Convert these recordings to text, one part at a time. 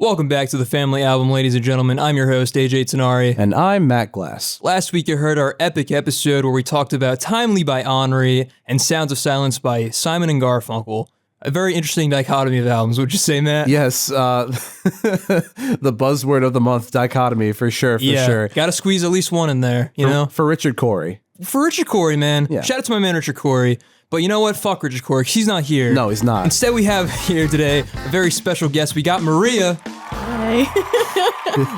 Welcome back to the Family Album, ladies and gentlemen. I'm your host, AJ Tenari. And I'm Matt Glass. Last week you heard our epic episode where we talked about Timely by Henri and Sounds of Silence by Simon and Garfunkel. A very interesting dichotomy of albums, would you say, Matt? Yes, the buzzword of the month, dichotomy, for sure, sure. Gotta squeeze at least one in there, you know? For Richard Corey. For Richard Corey, man. Yeah. Shout out to my man, Richard Corey. But you know what? Fuck Richard Corey. He's not here. No, he's not. Instead, we have here today a very special guest. We got Maria. Hey.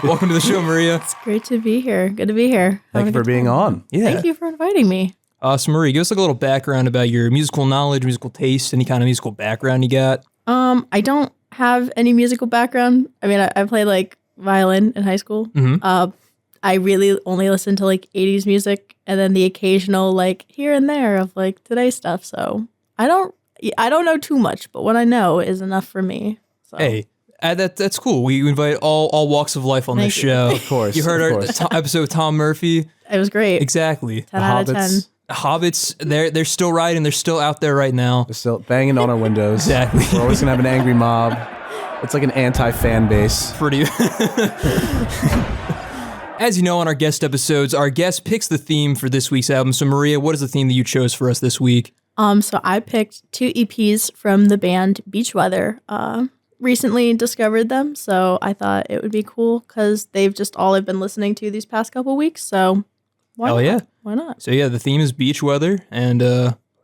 Welcome to the show, Maria. It's great to be here. Good to be here. Thank you for being on. Yeah. Thank you for inviting me. So Maria, give us like a little background about your musical knowledge, musical taste, any kind of musical background you got. I don't have any musical background. I mean, I played like violin in high school. Mm-hmm. I really only listen to like 80s music and then the occasional like here and there of like today's stuff. So I don't know too much, but what I know is enough for me. So. Hey, that's cool. We invite all walks of life on this show. Of course. You heard our episode with Tom Murphy. It was great. Exactly. 10 out of 10. The Hobbits, they're still riding. They're still out there right now. They're still banging on our windows. Exactly. We're always going to have an angry mob. It's like an anti-fan base. Pretty. As you know, on our guest episodes, our guest picks the theme for this week's album. So, Maria, what is the theme that you chose for us this week? So I picked 2 EPs from the band Beach Weather. Recently discovered them, so I thought it would be cool because they've just all I've been listening to these past couple weeks. So why Hell not? yeah. Why not? So, yeah, the theme is beach weather. And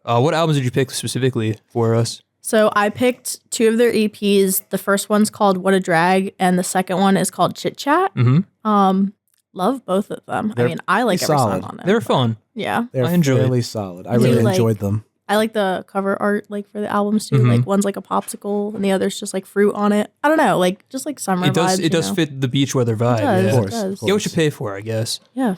what albums did you pick specifically for us? So I picked 2 of their EPs. The first one's called What a Drag, and the second one is called Chit Chat. Mm-hmm. Love both of them. I mean, I like every solid. song on them. They were fun. Yeah. They're I enjoyed fairly solid. I Do really like- enjoyed them. I like the cover art like for the albums too. Mhm. Like one's like a popsicle and the other's just like fruit on it. I don't know, like just like summer It does. vibes. It does you know? fit the beach weather vibe. It does. Yeah. Of course, It does. of Get what you pay for, I guess. Yeah.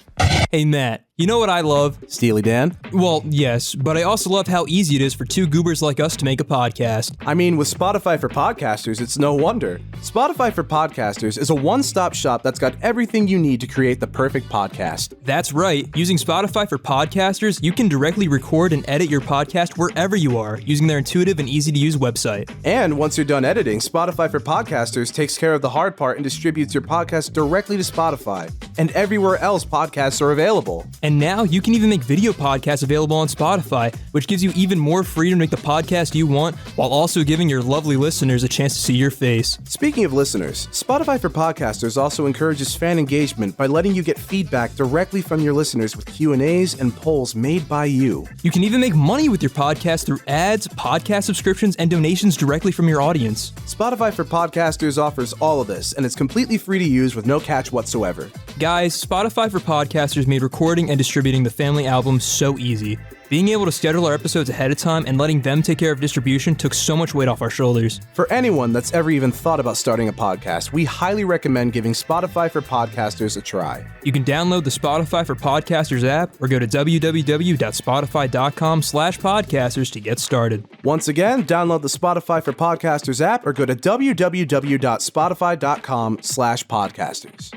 Hey, Matt, you know what I love? Steely Dan? Well, yes, but I also love how easy it is for 2 goobers like us to make a podcast. I mean, with Spotify for podcasters, it's no wonder. Spotify for podcasters is a one-stop shop that's got everything you need to create the perfect podcast. That's right. Using Spotify for podcasters, you can directly record and edit your podcast wherever you are using their intuitive and easy-to-use website. And once you're done editing, Spotify for podcasters takes care of the hard part and distributes your podcast directly to Spotify and everywhere else podcasts are available. And now you can even make video podcasts available on Spotify, which gives you even more freedom to make the podcast you want while also giving your lovely listeners a chance to see your face. Speaking of listeners, Spotify for Podcasters also encourages fan engagement by letting you get feedback directly from your listeners with Q&As and polls made by you. You can even make money with your podcast through ads, podcast subscriptions, and donations directly from your audience. Spotify for Podcasters offers all of this, and it's completely free to use with no catch whatsoever. Guys, Spotify for Podcasters made recording and distributing the family album so easy. Being able to schedule our episodes ahead of time and letting them take care of distribution took so much weight off our shoulders. For anyone that's ever even thought about starting a podcast, we highly recommend giving Spotify for Podcasters a try. You can download the Spotify for Podcasters app or go to www.spotify.com/podcasters to get started. Once again, download the Spotify for Podcasters app or go to www.spotify.com/podcasters.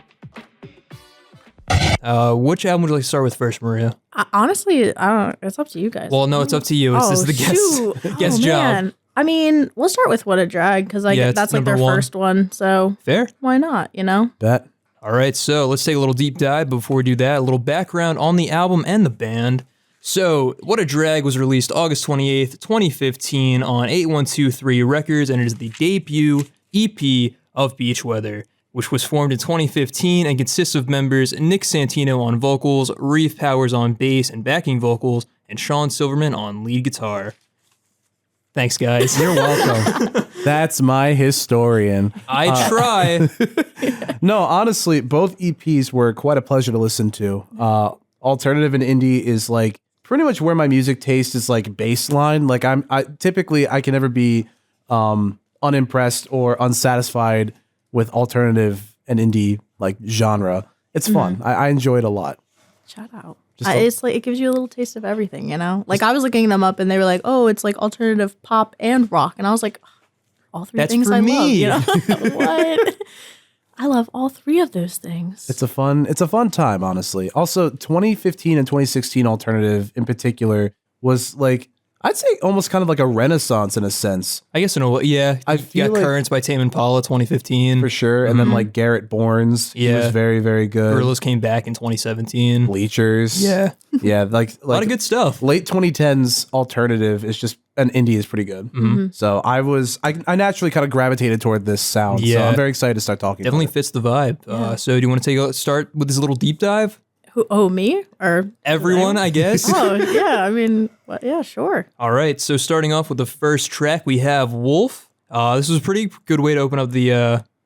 Which album would you like to start with first, Maria? Honestly, I don't. It's up to you guys. Well, no, it's up to you. This is the guest job. Man. I mean, we'll start with What a Drag because Yeah, it's that's like their number 1. first one. So Fair? why not? You know. Bet. All right, so let's take a little deep dive. Before we do that, a little background on the album and the band. So, What a Drag was released August 28th, 2015 on 8123 Records, and it is the debut EP of Beach Weather, which was formed in 2015 and consists of members Nick Santino on vocals, Reef Powers on bass and backing vocals, and Sean Silverman on lead guitar. Thanks, guys. You're welcome. That's my historian. I try. No, honestly, both EPs were quite a pleasure to listen to. Alternative and indie is like pretty much where my music taste is like baseline. Like I typically can never be unimpressed or unsatisfied with alternative and indie like genre. It's fun. I enjoy it a lot. Shout out. Just It's like it gives you a little taste of everything, you know. Like I was looking them up, and they were like, "Oh, it's like alternative pop and rock," and I was like, "All 3 That's things for I me. love." You know what? I love all 3 of those things. It's a fun time, honestly. Also, 2015 and 2016 alternative in particular was like I'd say almost kind of like a renaissance in a sense. I guess in a way, yeah. I You feel got like- Currents by Tame Impala, 2015. For sure. And then like Garrett Bournes, he was Yeah. very, very good. Gorillas came back in 2017. Bleachers. Yeah. Yeah, like A lot of good stuff. late 2010s alternative is just an indie is pretty good. So I naturally kind of gravitated toward this sound. So Yeah. I'm very excited to start talking. Definitely about fits the vibe. So do you want to start with this little deep dive? Who? Oh, me or Everyone, I guess. Oh yeah, I mean, yeah, sure. All right. So starting off with the first track, we have Wolf. This was a pretty good way to open up the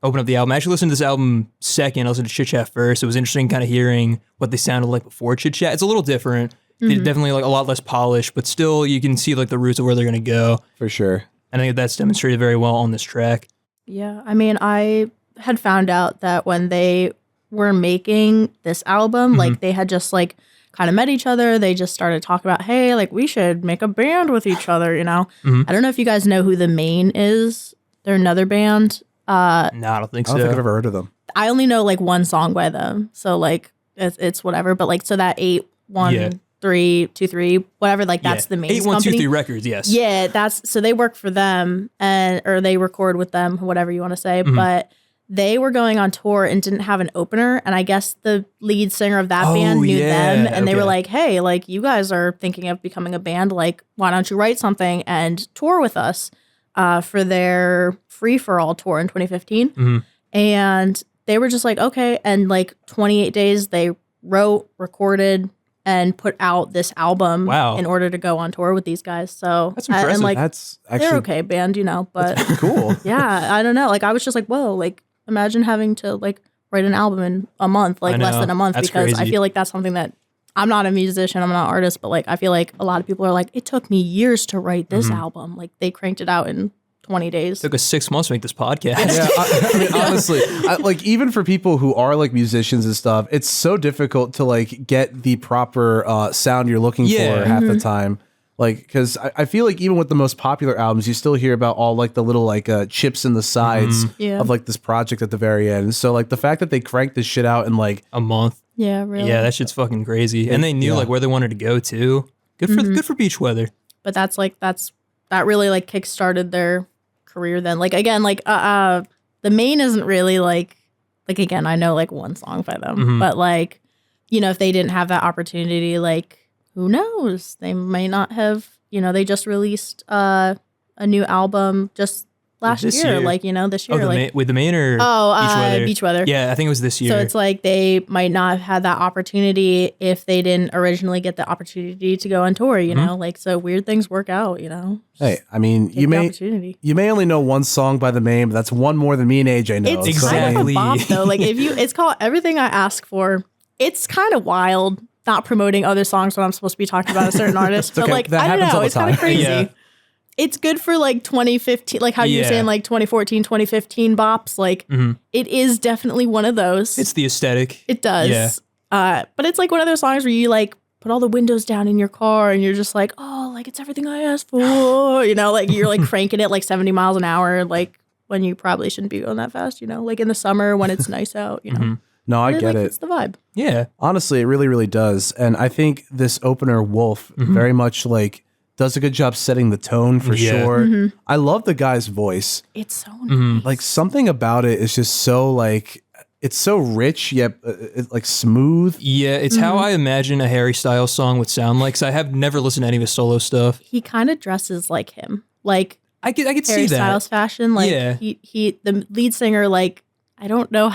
album. I actually listened to this album second. I listened to Chit Chat first. It was interesting kind of hearing what they sounded like before Chit Chat. It's a little different. Definitely like a lot less polished, but still you can see like the roots of where they're going to go. For sure. And I think that's demonstrated very well on this track. Yeah, I mean, I had found out that when they were making this album, like they had just like kind of met each other. They just started talking about, hey, like we should make a band with each other, you know? I don't know if you guys know who The Main is. They're another band. No, I don't think I so. don't think I've ever heard of them. I only know like one song by them. So like it's whatever. But like, so that 8-1-3-2-3, whatever, like that's The Main's 8123 company. Records, yes. Yeah, that's so they work for them or they record with them, whatever you want to say. But they were going on tour and didn't have an opener, and I guess the lead singer of that band knew them, and they were like, "Hey, like you guys are thinking of becoming a band, like why don't you write something and tour with us for their Free for All tour in 2015?" And they were just like, "Okay," and like 28 days they wrote, recorded, and put out this album in order to go on tour with these guys. So that's impressive. and like That's actually they're okay band, you know, but cool. yeah, I don't know. Like I was just like, whoa, like imagine having to like write an album in a month, like less than a month, That's because I crazy. feel like that's something that I'm not a musician, I'm not an artist, but like I feel like a lot of people are like, it took me years to write this album. Like they cranked it out in 20 days. Took us 6 months to make this podcast. Yeah, I mean, honestly, like even for people who are like musicians and stuff, it's so difficult to like get the proper sound you're looking for half the time. Like, because I feel like even with the most popular albums, you still hear about all like the little like chips in the sides of like this project at the very end. So like the fact that they cranked this shit out in like A month. Yeah, really. Yeah, that shit's fucking crazy. And they knew like where they wanted to go to. Good for Beach Weather. But that really like kickstarted their career then. Like again, like The Main isn't really like again, I know like one song by them, but like, you know, if they didn't have that opportunity, like who knows? They may not have, you know, they just released a new album just last This year, year. like, you know, this year. With the Main or Beach Weather. Yeah, I think it was this year. So it's like they might not have had that opportunity if they didn't originally get the opportunity to go on tour, you know? Like, so weird things work out, you know? hey, I mean, Take the opportunity. you may only know one song by The Main, but that's one more than me and AJ know. It's So, kind of Exactly. a bop though. Like it's called Everything I Ask For. It's kind of wild not promoting other songs when I'm supposed to be talking about a certain artist. But okay. like That I don't happens all know, the it's kind of time. crazy. Yeah. It's good for like 2015, like how you're Yeah. saying like 2014, 2015 bops. Like it is definitely one of those. It's the aesthetic. It does. Yeah. But it's like one of those songs where you like put all the windows down in your car and you're just like, oh, like it's everything I asked for. You know, like you're like cranking it like 70 miles an hour, like when you probably shouldn't be going that fast, you know, like in the summer when it's nice out, you know. no, I It, get like, it. It's the vibe. Yeah. Honestly, it really, really does. And I think this opener, Wolf, very much like does a good job setting the tone for Yeah. sure. I love the guy's voice. It's so nice. Like something about it is just so like, it's so rich yet it's like smooth. Yeah, it's how I imagine a Harry Styles song would sound like. 'Cause I have never listened to any of his solo stuff. He kind of dresses like him. Like I could see Harry that. Styles fashion. Like Yeah. he the lead singer, like I don't know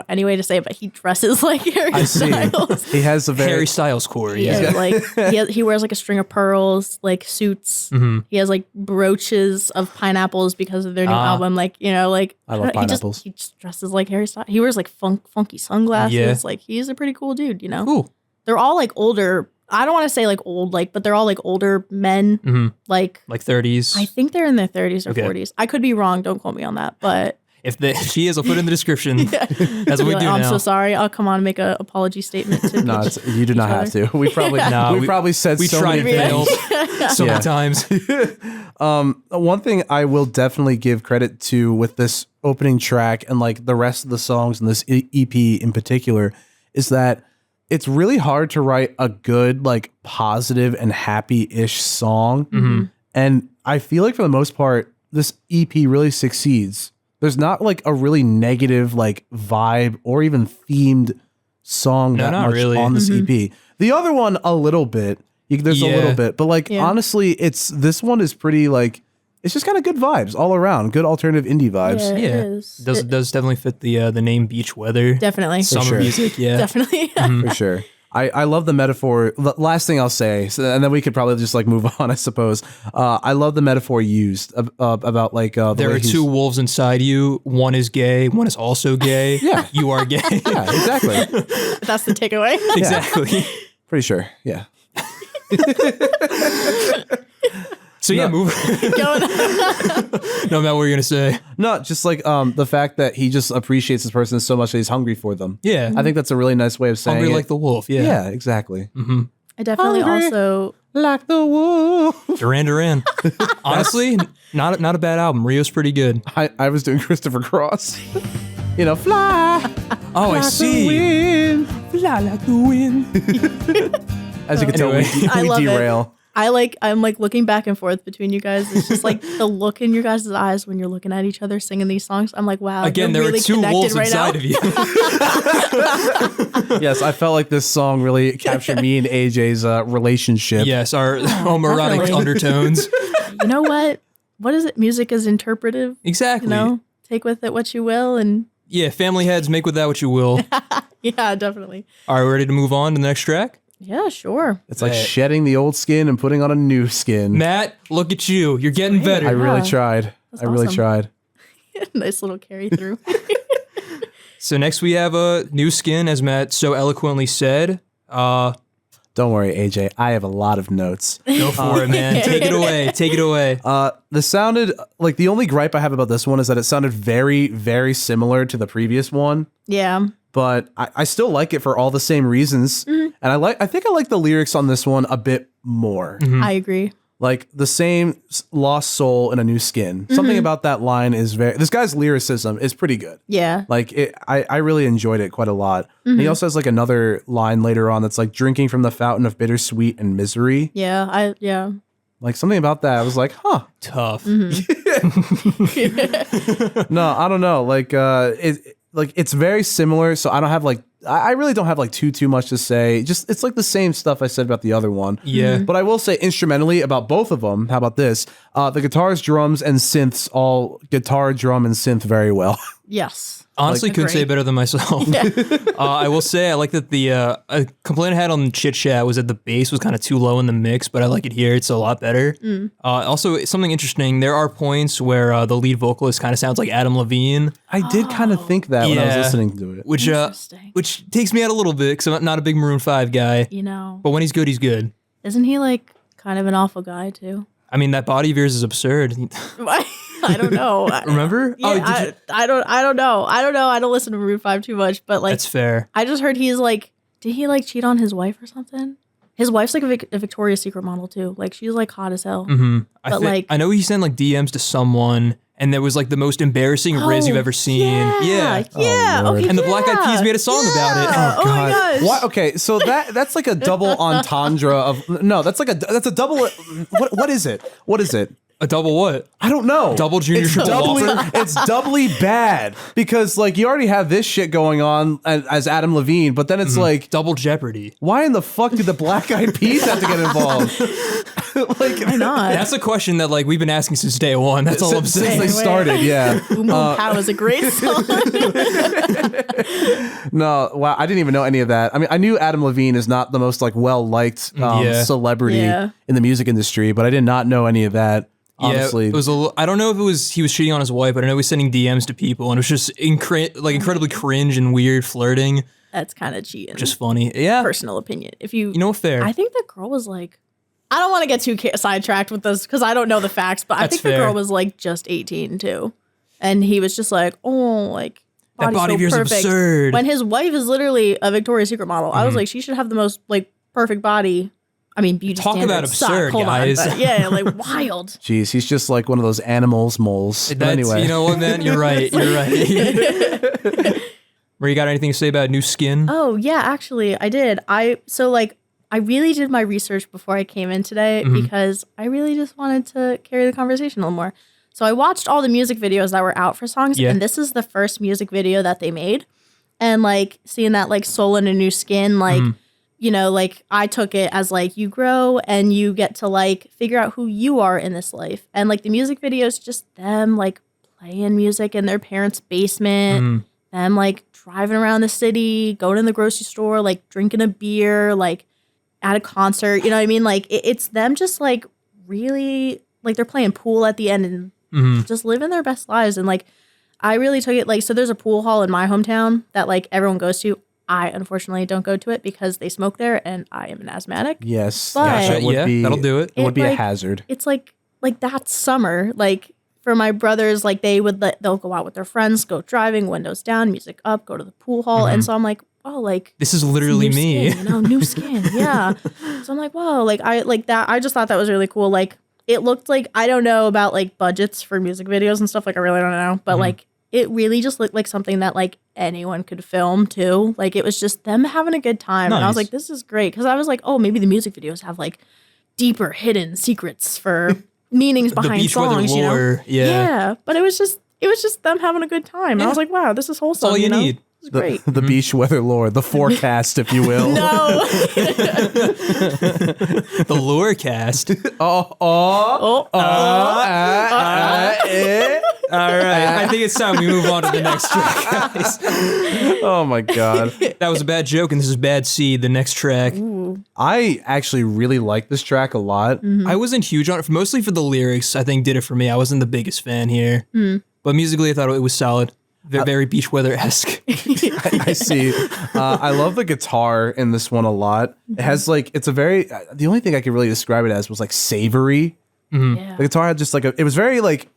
any way to say it, but he dresses like Harry I see. Styles. He has a very Harry Styles core. Yeah. Yeah, like he wears like a string of pearls, like suits. He has like brooches of pineapples because of their new album. Like, you know, like I love pineapples. He just dresses like Harry Styles. He wears like funky sunglasses. Yeah. Like he's a pretty cool dude, you know. Cool. They're all like older. I don't want to say like old, like, but they're all like older men. Like Like 30s. I think they're in their 30s or Okay. 40s. I could be wrong. Don't quote me on that. But If she is, I'll put it in the description. That's what we Like, do I'm now. so sorry. I'll come on and make an apology statement to no, you do not have to. We probably Nah, we probably said we so tried many and things. failed so many times. One thing I will definitely give credit to with this opening track and like the rest of the songs in this EP in particular is that it's really hard to write a good, like, positive and happy-ish song. And I feel like for the most part, this EP really succeeds. There's not like a really negative like vibe or even themed song that much really. on this EP. The other one, a little bit. There's a little bit, but like honestly, this one is pretty like it's just kind of good vibes all around. Good alternative indie vibes. Yeah, it is. Does definitely fit the name Beach Weather. Definitely. Summer music, yeah. Definitely. For sure. I love the metaphor. The last thing I'll say, and then we could probably just like move on, I suppose. I love the metaphor used about like there are two wolves inside you. One is gay. One is also gay. Yeah. You are gay. Yeah, exactly. That's the takeaway. Exactly. Pretty sure. Yeah. So yeah, move. Going No matter what you're gonna say. No, just like the fact that he just appreciates this person so much that he's hungry for them. Yeah. I think that's a really nice way of saying Hungry it. like the wolf. Yeah. Yeah, exactly. I definitely Hungry. also Like the wolf. Duran. Honestly, not a bad album. Rio's pretty good. I was doing Christopher Cross. You know, fly. Oh, I like see. The wind. Fly like the wind. As you can Anyway. tell, I we love it. derail. I'm like looking back and forth between you guys. It's just like the look in your guys' eyes when you're looking at each other singing these songs. I'm like, wow. Again, you're there really are two wolves connected right inside now. of you. Yes, I felt like this song really captured me and AJ's relationship. Yes, our homoerotic Definitely. undertones. You know what? What is it? Music is interpretive. Exactly. You know, take with it what you will, and Yeah, family heads, make with that what you will. yeah, definitely. Are we ready to move on to the next track? Yeah, sure. It's like Hey. shedding the old skin and putting on a new skin. Matt, look at you. You're getting better. I really Yeah. tried. That's I really awesome. tried. Nice little carry through. So next we have a new skin, as Matt so eloquently said. Don't worry, AJ. I have a lot of notes. Go for it, man. Take it away. Take it away. This sounded like the only gripe I have about this one is that it sounded very, very similar to the previous one. Yeah. But I still like it for all the same reasons. And I think I like the lyrics on this one a bit more. I agree. Like the same lost soul in a new skin. Something about that line is this guy's lyricism is pretty good. Yeah. Like I really enjoyed it quite a lot. And he also has like another line later on that's like drinking from the fountain of bittersweet and misery. Yeah. Like something about that. I was like, huh. Tough. No, I don't know. Like it's very similar. So I don't have like I really don't have like too much to say. Just it's like the same stuff I said about the other one. Yeah. But I will say instrumentally about both of them. How about this? The guitars, drums, and synths all guitar, drum, and synth very well. Yes. Honestly, couldn't say it Agree. better than myself. I will say I like that the a complaint I had on Chit Chat was that the bass was kind of too low in the mix, but I like it here. It's a lot better. Also, something interesting, there are points where the lead vocalist kind of sounds like Adam Levine, I did kind of think that when I was Yeah. listening to it. which takes me out a little bit because I'm not a big Maroon 5 guy. You know, But when he's good, he's good. isn't he like kind of an awful guy too? I mean, that body of yours is absurd. I don't know. Remember? Yeah, did you- I don't know. I don't listen to Maroon 5 too much, but like That's fair. I just heard he's like, did he like cheat on his wife or something? His wife's like a Victoria's Secret model too. Like she's like hot as hell. I know he sent like DMs to someone, and there was like the most embarrassing Riz you've ever seen. Yeah. Oh, Lord. Okay, And the Black Eyed Peas made a song about it. Oh my gosh. What? Okay, so that's like a double entendre of no. That's a double. What is it? What is it? A double what? I don't know. Double junior It's triple doubly, Whopper? it's doubly bad because like you already have this shit going on as Adam Levine, but then it's like, Double Jeopardy. why in the fuck did the Black Eyed Peas have to get involved? Like Why not? That's a question that like we've been asking since day one. That's all I'm since saying. they started, yeah. Boom Boom Pow is a great song. No, wow, I didn't even know any of that. I mean, I knew Adam Levine is not the most like well liked Yeah. celebrity Yeah. in the music industry, but I did not know any of that. Honestly, Yeah, it was I don't know if he was cheating on his wife, but I know he was sending DMs to people, and it was just incredibly cringe and weird flirting. That's kind of cheating. Just funny. Yeah. personal opinion. If you Fair. I think the girl was like, I don't want to get too sidetracked with this because I don't know the facts, but I That's think the fair. girl was like just 18 too, and he was just like, oh, like That body's body so of yours is perfect. absurd. When his wife is literally a Victoria's Secret model, I was like, she should have the most like perfect body. I mean, beauty Talk about standards suck. absurd, Hold on, guys. but yeah, like wild. jeez, he's just like one of those animals, moles. But That's, anyway, you know what, man? You're right. You're right. Where you got anything to say about New Skin? Oh yeah, actually I did. I really did my research before I came in today because I really just wanted to carry the conversation a little more. So I watched all the music videos that were out for songs, and this is the first music video that they made. And like seeing that like Soul in a New Skin, like, you know, like I took it as like you grow and you get to like figure out who you are in this life. And like the music video is just them like playing music in their parents' basement, them like driving around the city, going to the grocery store, like drinking a beer, like at a concert. You know what I mean? Like it's them just like really like they're playing pool at the end and just living their best lives. And like I really took it like, so there's a pool hall in my hometown that like everyone goes to. I unfortunately don't go to it because they smoke there and I am an asthmatic. Yes. But that would be, that'll do it. It would be like, a hazard. It's like that's summer. Like for my brothers, like they'll go out with their friends, go driving, windows down, music up, go to the pool hall. And so I'm like, oh, like this is literally new me. Skin, you know, New Skin. Yeah. So I'm like, whoa, like I like that. I just thought that was really cool. Like it looked like, I don't know about like budgets for music videos and stuff. Like I really don't know, but like it really just looked like something that like anyone could film too. Like it was just them having a good time. Nice. And I was like, this is great. Cause I was like, oh, maybe the music videos have like deeper hidden secrets for meanings behind Beach Weather songs, you know? lore, Yeah. But it was just them having a good time. And I was like, wow, this is wholesome. That's all you know? need. It's great. The beach weather lore, the forecast, if you will. No. The lore cast. All right. I think it's time we move on to the next track, guys. Oh my God. That was a bad joke, and this is Bad Seed, the next track. I actually really like this track a lot. I wasn't huge on it, mostly for the lyrics, I think did it for me. I wasn't the biggest fan here. But musically, I thought it was solid. Very beach weather-esque. I see. I love the guitar in this one a lot. It has like, it's a very, the only thing I could really describe it as was like savory. Yeah. The guitar had just like it was very like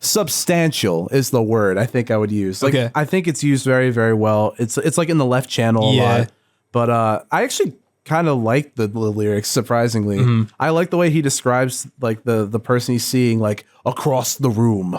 substantial is the word I think I would use. Like, Okay. I think it's used very, very well. It's like in the left channel a lot. But I actually kind of like the lyrics, surprisingly. I like the way he describes like the person he's seeing like across the room.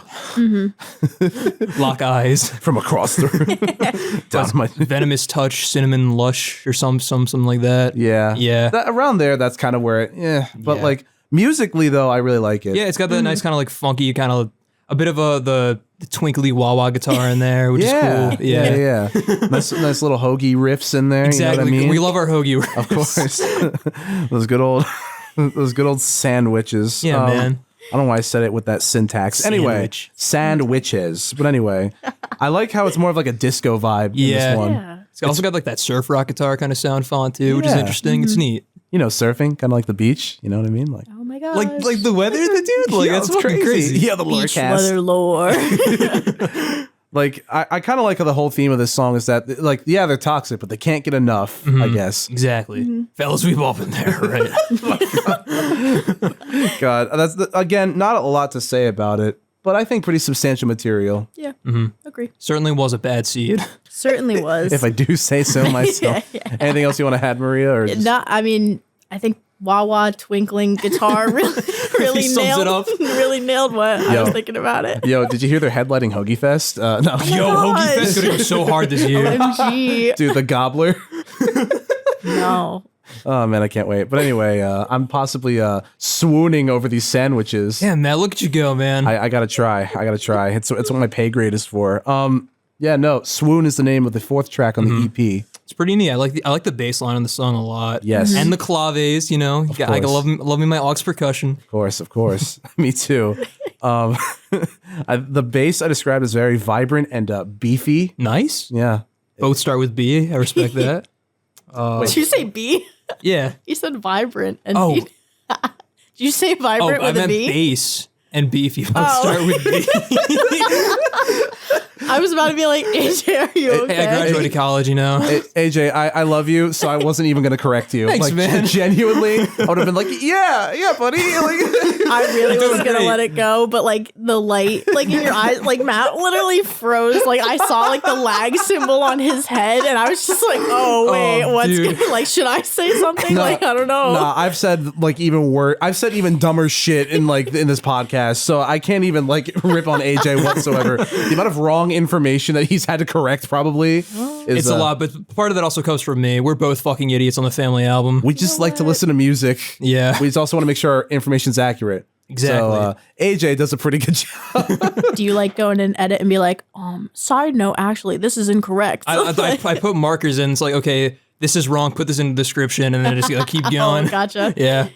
Lock eyes. From across the room. Down my Venomous touch, cinnamon lush, or something like that. Yeah. Yeah. Around there, that's kind of where it, But Yeah. like musically though, I really like it. Yeah, it's got that nice kind of like funky, kind of a bit of the twinkly wah-wah guitar in there, which is cool. Yeah. Nice little hoagie riffs in there. Exactly. You know what I mean? We love our hoagie riffs. Of course. those good old sandwiches. Yeah, man. I don't know why I said it with that syntax. Anyway, Sandwich. sandwiches. But anyway, I like how it's more of like a disco vibe in Yeah. this one. Yeah. It's also got like that surf rock guitar kind of sound font too, which is Yeah. interesting. It's neat. You know, surfing, kind of like the beach. You know what I mean? Like, Oh my god. Like the weather, dude. Like yeah, that's it's fucking crazy. Yeah, the lore beach cast. weather lore. Like, I kind of like how the whole theme of this song is that, like, yeah, they're toxic, but they can't get enough, I guess. Exactly. Fellas, we've all been there, right? God, again, not a lot to say about it, but I think pretty substantial material, Yeah. Agree. Certainly was a bad seed. Certainly was. if I do say so myself. Anything else you want to add, Maria? Or just- Not, I mean, I think wah-wah twinkling guitar really Sums it nailed up. really nailed what I Yo. was thinking about it. Yo, did you hear they're headlighting Hoagiefest? No. Yo, gosh. Hoagiefest is gonna go so hard this year. OMG. Dude, the gobbler. No. Oh, man, I can't wait. But anyway, I'm possibly swooning over these sandwiches. Yeah, Matt, look at you go, man. I gotta try. It's what my pay grade is for. Yeah, no, Swoon is the name of the fourth track on the EP. It's pretty neat. I like the bass line on the song a lot. Yes. And the claves, you know. I course. love me my aux percussion. Of course. Me too. The bass I described as very vibrant and beefy. Nice. Yeah. Both start with B. I respect that. Did you say B? Yeah. You said vibrant and Oh. B. Did you say Oh, vibrant I with a meant B? bass and beefy. Both Oh. start with B. I was about to be like, AJ, are you okay? Hey, I graduated college, you know. AJ, I love you, so I wasn't even going to correct you. Thanks, like, man. Genuinely, I would have been like, yeah, buddy. Like, I really was gonna great. let it go, but like the light, like in your eyes, like Matt literally froze. Like I saw like the lag symbol on his head, and I was just like, "Oh wait, what's dude. gonna, like? Should I say something? Like I don't know." Nah, I've said like even worse. I've said even dumber shit in this podcast. podcast, so I can't even like rip on AJ whatsoever. The amount of wrong information that he's had to correct probably is It's a lot, but part of that also comes from me. We're both fucking idiots on the family album. We just like to listen to music. Yeah. We just also want to make sure our information's accurate. Exactly. So AJ does a pretty good job. Do you like go in and edit and be like, side note, actually, this is incorrect? I put markers in. It's like, okay, this is wrong. Put this in the description, and then I just keep going. Oh, gotcha. Yeah.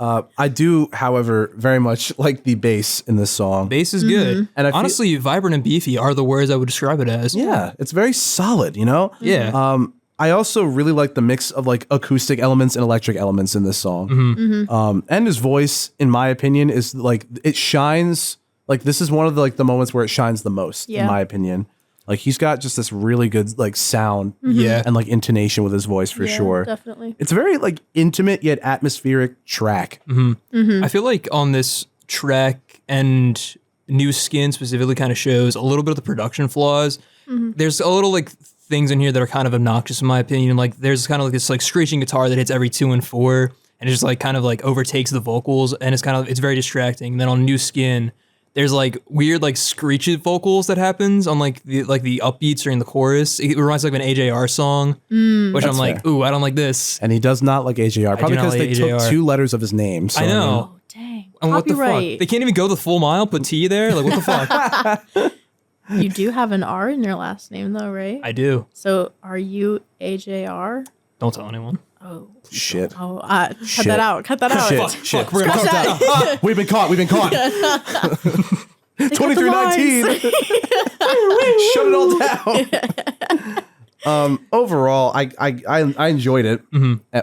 I do, however, very much like the bass in this song. Bass is good. And I feel- honestly, vibrant and beefy are the words I would describe it as. Yeah, it's very solid, you know? Yeah. I also really like the mix of like acoustic elements and electric elements in this song. And his voice, in my opinion, is like it shines. Like this is one of the moments where it shines the most, in my opinion. Like he's got just this really good like sound, and like intonation with his voice for sure. Definitely. It's a very like intimate yet atmospheric track. I feel like on this track and New Skin specifically kind of shows a little bit of the production flaws. There's a little like things in here that are kind of obnoxious in my opinion. Like there's kind of like this like screeching guitar that hits every 2 and 4 and it just like kind of like overtakes the vocals and it's very distracting. And then on New Skin, there's like weird like screechy vocals that happens on like the upbeats during the chorus. It reminds me of an AJR song, which I'm like, ooh, I don't like this. And he does not like AJR, probably do not because like they took AJR. 2 letters of his name. So, I know. Oh, dang. And what the fuck? Copyright. They can't even go the full mile, put T there? Like, what the fuck? You do have an R in your last name, though, right? I do. So are you AJR? Don't tell anyone. Oh. Shit. Oh, cut Shit. that out. Cut that out. Shit. We're gonna Cut cut that. We've been caught. 2319. Shut it all down. Overall, I enjoyed it.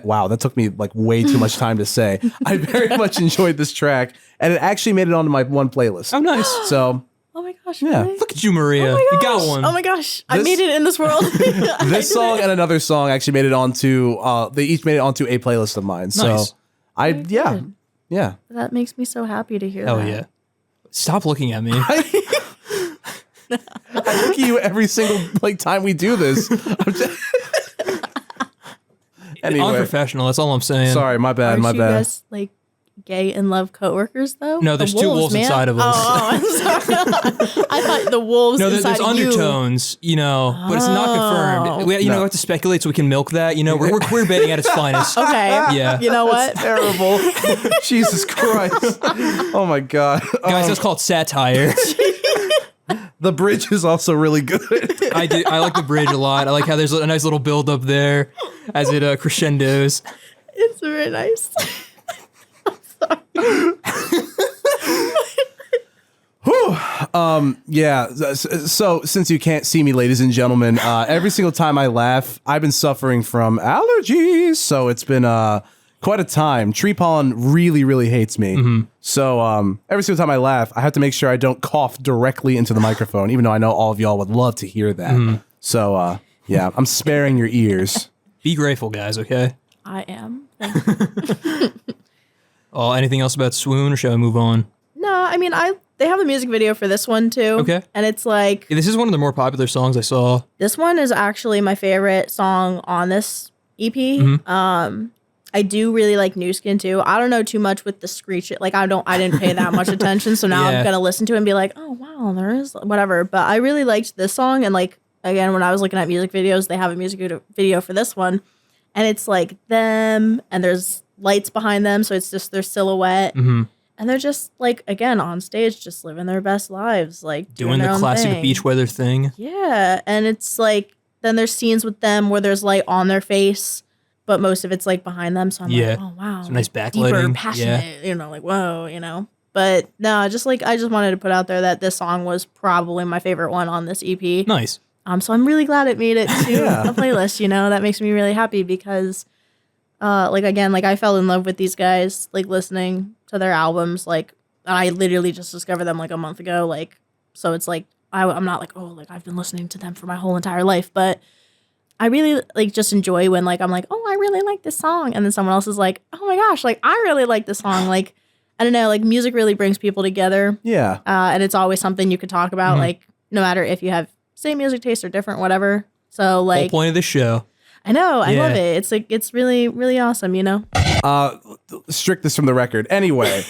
Wow, that took me like way too much time to say. I very much enjoyed this track, and it actually made it onto my one playlist. Oh, nice. So Oh my gosh. Yeah. Really? Look at you, Maria. Oh my You gosh. got one. Oh my gosh. I This- made it in this world. this song and another song actually made it onto. They each made it onto a playlist of mine. So Nice. Very good. yeah. That makes me so happy to hear Hell that. yeah. Stop looking at me. I look at you every single like time we do this. Anyway, Unprofessional. That's all I'm saying. sorry, my bad, Aren't my you bad. guys like gay and love coworkers though? No, there's 2 wolves man. inside of us. Oh, I'm sorry. I thought the wolves No, inside there's of you. undertones, but it's not confirmed. We No. have to speculate so we can milk that. We're queer baiting at its finest. Okay. Yeah. You know what? Terrible. Jesus Christ. Oh my God. Guys, that's called satire. The bridge is also really good. I like the bridge a lot. I like how there's a nice little build up there as it crescendos. It's very nice. Yeah. So since you can't see me, ladies and gentlemen, every single time I laugh, I've been suffering from allergies. So it's been quite a time. Tree pollen really, really hates me. So every single time I laugh, I have to make sure I don't cough directly into the microphone, even though I know all of y'all would love to hear that. So yeah, I'm sparing your ears. Be grateful, guys, okay? I am. Oh, anything else about Swoon, or shall I move on? No, I mean they have a music video for this one too. Okay. And it's like Yeah, this is one of the more popular songs I saw. this one is actually my favorite song on this EP. I do really like New Skin too. I don't know too much with the screech. Like I didn't pay that much attention. So now Yeah. I'm gonna listen to it and be like, oh wow, there is whatever. But I really liked this song. And like again, when I was looking at music videos, they have a music video for this one, and it's like them and there's lights behind them, so it's just their silhouette. And they're just like again on stage, just living their best lives, like Doing their the own classic thing. beach weather thing. Yeah, and it's like then there's scenes with them where there's light on their face, but most of it's like behind them. So I'm Yeah. like, oh wow, Some nice deeper, backlighting. passionate, like whoa. But no, I just wanted to put out there that this song was probably my favorite one on this EP. Nice. So I'm really glad it made it to Yeah. the playlist. That makes me really happy because, I fell in love with these guys, like listening to their albums. Like I literally just discovered them like a month ago. Like, so it's like I'm not like, oh, like I've been listening to them for my whole entire life, but I really like just enjoy when like I'm like, oh, I really like this song, and then someone else is like, oh my gosh, like I really like this song. Like I don't know, like music really brings people together. Yeah. And it's always something you could talk about, like no matter if you have same music taste or different, whatever. So Whole like, point of the show. I know. I Yeah. love it. It's like, it's really, really awesome, you know? Strict this from the record. Anyway,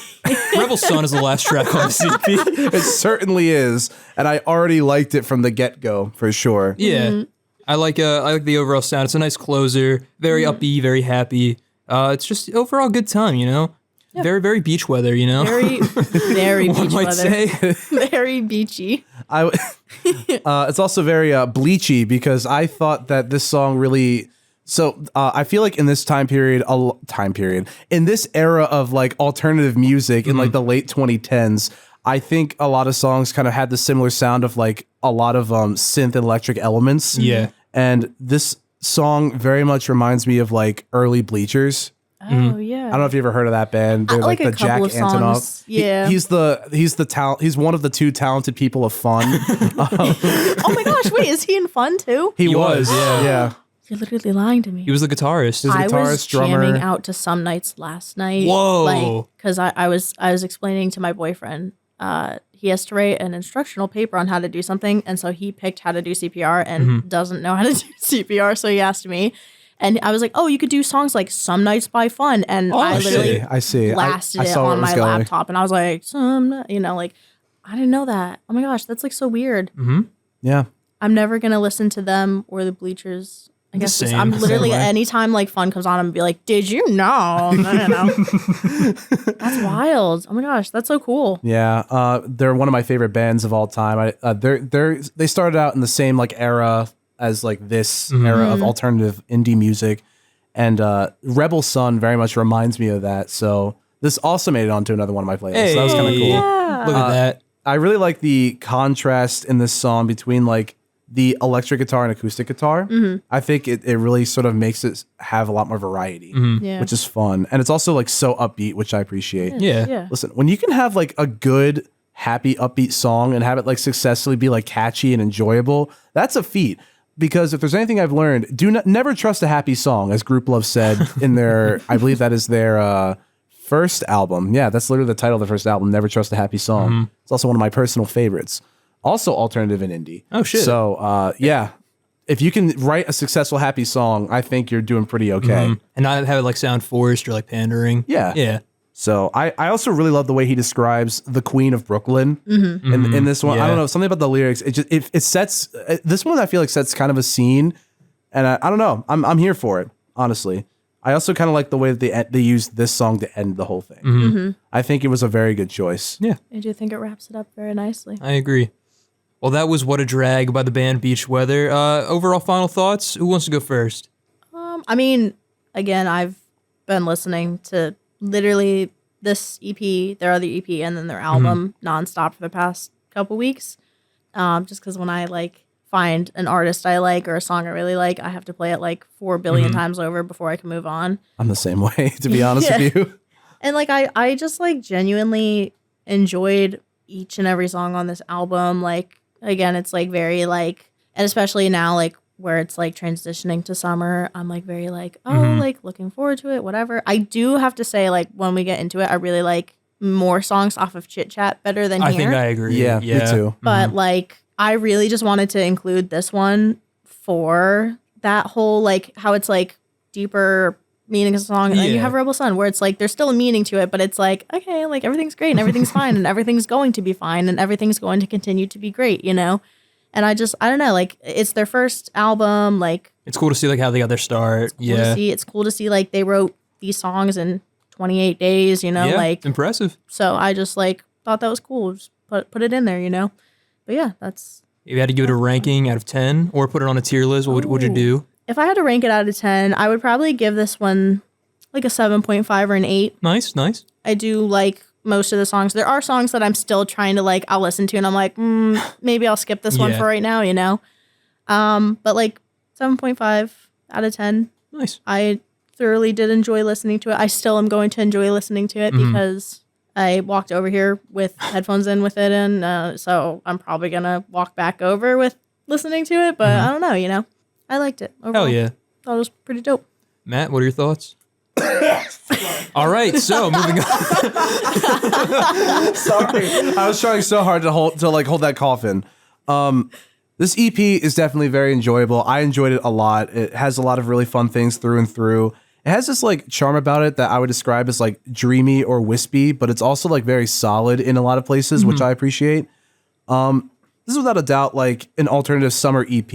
Rebel Sun is the last track on the CP. it certainly is. And I already liked it from the get-go, for sure. Yeah. I like the overall sound. It's a nice closer, very upbeat, very happy. It's just overall good time, you know? Very, very beach weather, you know? Very, very One beach might weather. say. Very beachy. It's also very bleachy because I thought that this song really. So I feel like in this time period, in this era of like alternative music in like the late 2010s, I think a lot of songs kind of had the similar sound of like a lot of synth and electric elements. Yeah. And this song very much reminds me of like early Bleachers. Oh, yeah. I don't know if you ever heard of that band. They're like like a the Jack couple of Antonoff. songs. Yeah. He's the talent. He's one of the two talented people of Fun. Oh my gosh, wait, is he in Fun too? He was, yeah. Yeah. You're literally lying to me. He was the guitarist. He's a I was guitarist, drummer. jamming out to Some Nights last night. Whoa. Like, because I was explaining to my boyfriend, he has to write an instructional paper on how to do something, and so he picked how to do CPR and doesn't know how to do CPR, so he asked me. And I was like, oh, you could do songs like Some Nights by Fun. And I literally I see. blasted I it saw where on it was my going. laptop. And I was like, like, I didn't know that. Oh my gosh, that's like so weird. Yeah. I'm never going to listen to them or the Bleachers. I guess same. I'm literally, Same way. anytime like Fun comes on, I'm going to be like, did you know? I don't know. That's wild. Oh my gosh, that's so cool. Yeah. They're one of my favorite bands of all time. They started out in the same like era as like this era of alternative indie music. And Rebel Sun very much reminds me of that. So this also made it onto another one of my playlists. So that was kind of cool. Yeah. Look at that. I really like the contrast in this song between like the electric guitar and acoustic guitar. I think it really sort of makes it have a lot more variety, Yeah. which is fun. And it's also like so upbeat, which I appreciate. Yeah. Yeah. Listen, when you can have like a good, happy, upbeat song and have it like successfully be like catchy and enjoyable, that's a feat. Because if there's anything I've learned, never trust a happy song, as Group Love said in their, I believe that is their first album. Yeah, that's literally the title of the first album, Never Trust a Happy Song. It's also one of my personal favorites. Also alternative and indie. Oh, shit. So, yeah, if you can write a successful, happy song, I think you're doing pretty okay. And not have it like sound forced or like pandering. Yeah. Yeah. So I also really love the way he describes the Queen of Brooklyn in this one. Yeah. I don't know, something about the lyrics. It sets this one. I feel like sets kind of a scene, and I don't know. I'm here for it, honestly. I also kind of like the way that they used this song to end the whole thing. I think it was a very good choice. Yeah. I do think it wraps it up very nicely. I agree. Well, that was What a Drag by the band Beach Weather. Overall final thoughts? Who wants to go first? I mean, again, I've been listening to literally this EP, their other EP, and then their album nonstop for the past couple weeks. Just because when I like find an artist I like or a song I really like, I have to play it like 4 billion times over before I can move on. I'm the same way, to be honest with you. And like I just like genuinely enjoyed each and every song on this album. Like again, it's like very like, and especially now like where it's like transitioning to summer, I'm like very like, oh, like looking forward to it, whatever. I do have to say, like when we get into it, I really like more songs off of Chit Chat better than I here. think I agree. Yeah, me too. But like I really just wanted to include this one for that whole like how it's like deeper meaning of the song. And then you Yeah. have Rebel Sun where it's like there's still a meaning to it, but it's like, okay, like everything's great and everything's fine and everything's going to be fine and everything's going to continue to be great, you know? And I don't know, like it's their first album, like It's cool to see like how they got their start. it's cool to see like they wrote these songs in 28 days, you know, Yeah. like Impressive. so I just like thought that was cool. Just put it in there, you know. But yeah, that's If you had to give it a ranking out of 10 or put it on a tier list, what would you do? if I had to rank it out of 10, I would probably give this one like a 7.5 or an 8. Nice, nice. I do like most of the songs. There are songs that I'm still trying to like, I'll listen to and I'm like, maybe I'll skip this one Yeah. for right now, you know? But like 7.5 out of 10. Nice. I thoroughly did enjoy listening to it. I still am going to enjoy listening to it because I walked over here with headphones in with it. And so I'm probably going to walk back over with listening to it. But I don't know, you know? I liked it. Overall. Hell yeah. Thought it was pretty dope. Matt, what are your thoughts? All right, so moving on. Sorry, I was trying so hard to hold that cough in. This EP is definitely very enjoyable. I enjoyed it a lot. It has a lot of really fun things through and through. It has this like charm about it that I would describe as like dreamy or wispy, but it's also like very solid in a lot of places, which I appreciate. This is without a doubt like an alternative summer EP.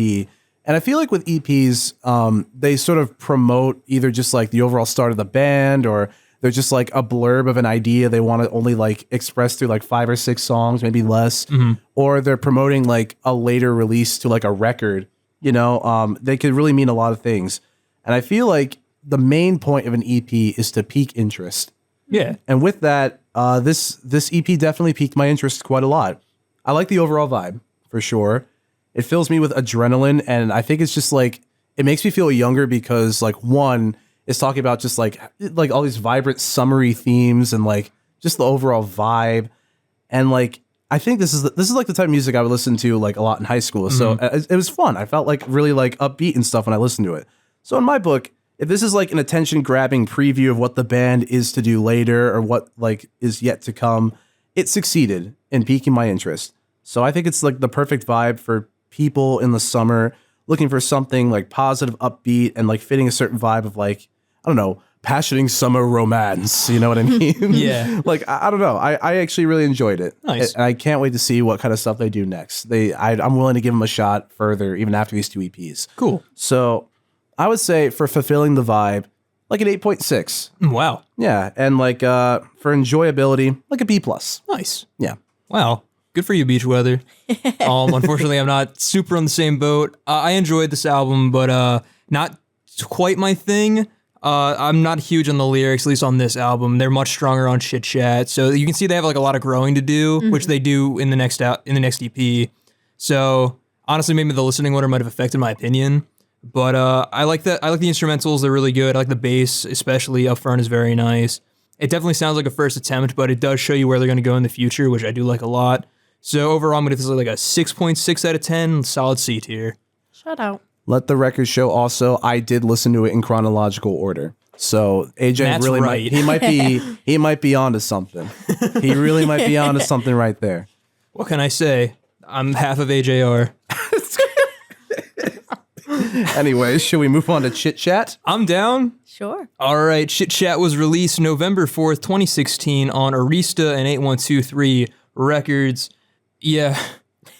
And I feel like with EPs, they sort of promote either just like the overall start of the band, or they're just like a blurb of an idea they want to only like express through like 5 or 6 songs, maybe less, or they're promoting like a later release to like a record. You know, they could really mean a lot of things. And I feel like the main point of an EP is to pique interest. Yeah. And with that, this EP definitely piqued my interest quite a lot. I like the overall vibe for sure. It fills me with adrenaline, and I think it's just like, it makes me feel younger because like one is talking about just like all these vibrant summery themes and like just the overall vibe. And like, I think this is like the type of music I would listen to like a lot in high school. So it was fun. I felt like really like upbeat and stuff when I listened to it. So in my book, if this is like an attention grabbing preview of what the band is to do later or what like is yet to come, it succeeded in piquing my interest. So I think it's like the perfect vibe for people in the summer looking for something like positive, upbeat, and like fitting a certain vibe of like, I don't know, passioning summer romance. You know what I mean? Yeah. Like, I don't know. I actually really enjoyed it. Nice. And I can't wait to see what kind of stuff they do next. I'm willing to give them a shot further, even after these 2 EPs. Cool. So I would say for fulfilling the vibe, like an 8.6. Wow. Yeah. And like for enjoyability, like a B+. Nice. Yeah. Wow. Good for you, Beach Weather. Unfortunately, I'm not super on the same boat. I enjoyed this album, but not quite my thing. I'm not huge on the lyrics, at least on this album. They're much stronger on Chit Chat. So you can see they have like a lot of growing to do, which they do in the next EP. So honestly, maybe the listening order might have affected my opinion. But I like that. I like the instrumentals. They're really good. I like the bass, especially up front, is very nice. It definitely sounds like a first attempt, but it does show you where they're going to go in the future, which I do like a lot. So overall, I'm going to give this like a 6.6 out of 10, solid C tier. Shout out. Let the record show also, I did listen to it in chronological order. So AJ That's really right. he might be onto something. He really might be onto something right there. What can I say? I'm half of AJR. Anyways, should we move on to Chit Chat? I'm down. Sure. All right, Chit Chat was released November 4th, 2016 on Arista and 8123 Records. Yeah,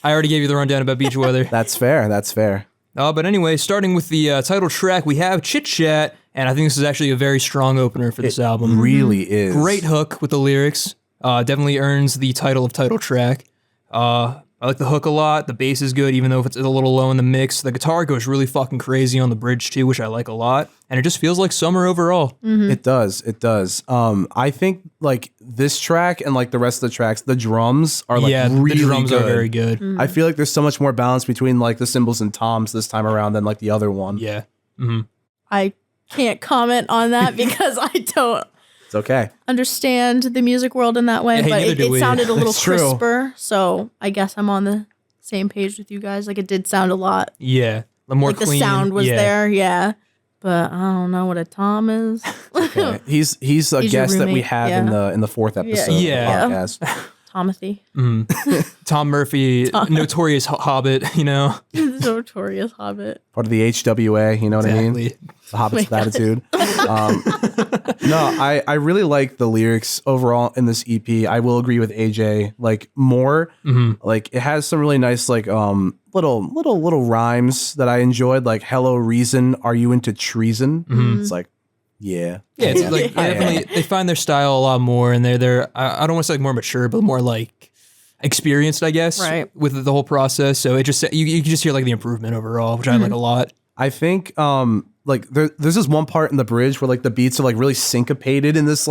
I already gave you the rundown about Beach Weather. That's fair. That's fair. But anyway, starting with the title track, we have Chit Chat, and I think this is actually a very strong opener for this album. Really is. Great hook with the lyrics. Definitely earns the title of title track. I like the hook a lot. The bass is good, even though if it's a little low in the mix. The guitar goes really fucking crazy on the bridge too, which I like a lot. And it just feels like summer overall. It does. It does. I think like this track and like the rest of the tracks, the drums are like really the drums good. are very good. I feel like there's so much more balance between like the cymbals and toms this time around than like the other one. Yeah. I can't comment on that because I don't It's okay. understand the music world in that way, Hey, but neither do it we. sounded a little That's true. crisper, so I guess I'm on the same page with you guys. Like, it did sound a lot, Yeah. The more like clean. the sound was yeah. there, yeah. But I don't know what a tom is. Okay. He's a He's your guest that we roommate, have in the 4th episode Yeah. of the podcast. Tomothy. Tom Murphy, notorious hobbit, you know? Notorious hobbit. Part of the HWA, you know what I mean? Exactly. The Hobbits of Attitude. No, I really like the lyrics overall in this EP. I will agree with AJ, like more. Like it has some really nice like little rhymes that I enjoyed, like "Hello Reason, are you into treason?" It's like, yeah. Yeah, it's like definitely they find their style a lot more, and they're I don't want to say like more mature, but more like experienced, I guess, Right. with the whole process. So it just you can just hear like the improvement overall, which I like a lot. I think like there's this one part in the bridge where like the beats are like really syncopated in this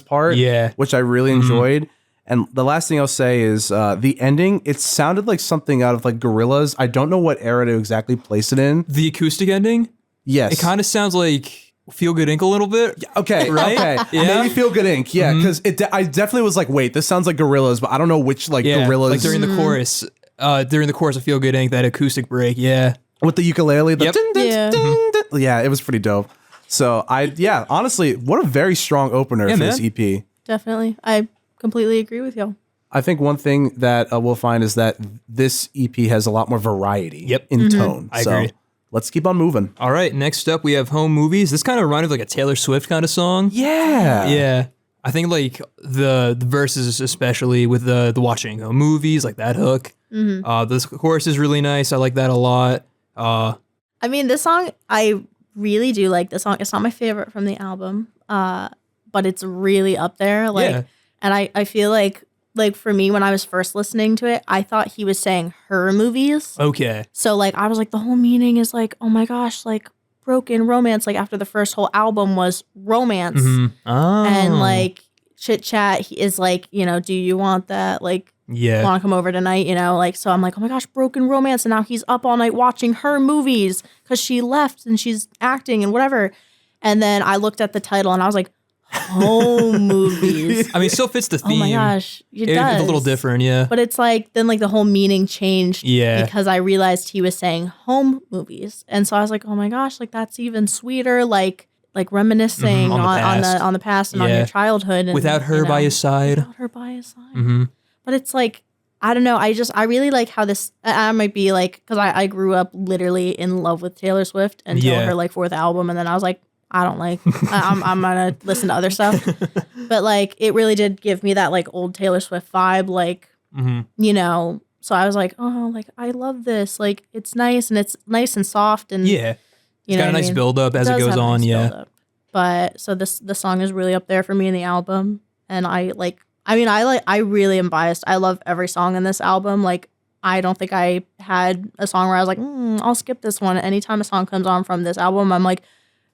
part, Yeah. which I really enjoyed. And the last thing I'll say is the ending. It sounded like something out of like Gorillaz. I don't know what era to exactly place it in. The acoustic ending, Yes, it kind of sounds like Feel Good Inc. a little bit. okay, Right? okay, Yeah. maybe Feel Good Inc. Yeah, because I definitely was like, wait, this sounds like Gorillaz, but I don't know which like Yeah, Gorillaz. like during the chorus. During the chorus of Feel Good Inc., that acoustic break, yeah. with the ukulele. The Yep. dun, dun, Yeah. dun, dun. Yeah, it was pretty dope. So honestly, what a very strong opener for man. this EP. Definitely. I completely agree with y'all. I think one thing that we'll find is that this EP has a lot more variety Yep. in tone. I agree. Let's keep on moving. All right, next up we have Home Movies. This kind of reminded of like a Taylor Swift kind of song. Yeah. Yeah. I think like the verses, especially with the watching home movies, like that hook. This chorus is really nice. I like that a lot. I mean, this song, I really do like this song. It's not my favorite from the album, but it's really up there. Like, Yeah. and I feel like for me, when I was first listening to it, I thought he was saying her movies. Okay. So like, I was like, the whole meaning is like, oh my gosh, like broken romance. Like after the first whole album was romance. Oh. And like Chit Chat is like, you know, do you want that? Like, yeah. want to come over tonight? You know, like, so I'm like, oh my gosh, broken romance. And now he's up all night watching her movies because she left and she's acting and whatever. And then I looked at the title and I was like, home movies. I mean, it still fits the theme. Oh my gosh, it It's does. a little different, yeah. But it's like, then like the whole meaning changed Yeah. because I realized he was saying home movies. And so I was like, oh my gosh, like that's even sweeter, like reminiscing on the past and on Yeah. your childhood. And, Without her you know, by his side. Without her by his side. But it's like, I don't know. I really like how this, I might be like, because I grew up literally in love with Taylor Swift until Yeah. her like fourth album. And then I was like, I don't like, I'm going to listen to other stuff. But like, it really did give me that like old Taylor Swift vibe. Like, you know, so I was like, oh, like I love this. Like, it's nice and it's nice and soft. And Yeah. you It's know got a what I nice mean? build up as it does goes have a on, nice yeah. build-up. But so the song is really up there for me in the album. And I really am biased. I love every song in this album. Like, I don't think I had a song where I was like, I'll skip this one. Anytime a song comes on from this album, I'm like,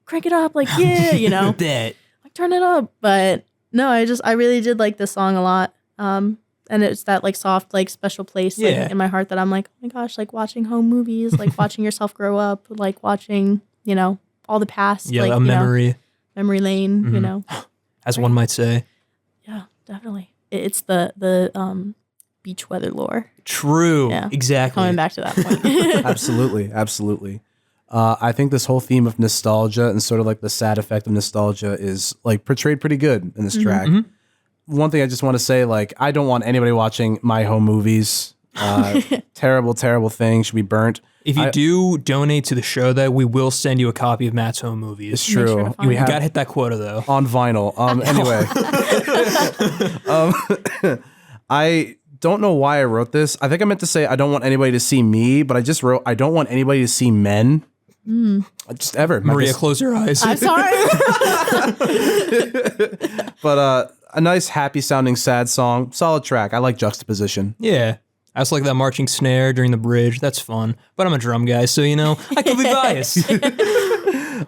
crank it up, like, yeah, you know, Bet. like turn it up. But no, I really did like this song a lot. And it's that like soft, like special place like, Yeah. in my heart that I'm like, oh my gosh, like watching home movies, like watching yourself grow up, like watching, you know, all the past, Yeah, like, a you know, memory, memory lane, you know. as one might say. Yeah, definitely. It's the beach weather lore. True. Yeah. Exactly. Coming back to that point. Absolutely. I think this whole theme of nostalgia and sort of like the sad effect of nostalgia is like portrayed pretty good in this track. One thing I just want to say, like, I don't want anybody watching my home movies. Terrible thing. Should be burnt. If you do donate to the show, though, we will send you a copy of Matt's home movies. It's Make sure true. to find We it. You have gotta hit that quota though. on vinyl. Anyway, I don't know why I wrote this. I think I meant to say I don't want anybody to see me, but I just wrote I don't want anybody to see men. Just ever. Maria, close your eyes. I'm sorry. But a nice, happy sounding, sad song. Solid track. I like juxtaposition. Yeah. I just like that marching snare during the bridge. That's fun. But I'm a drum guy, so, you know, I could be biased.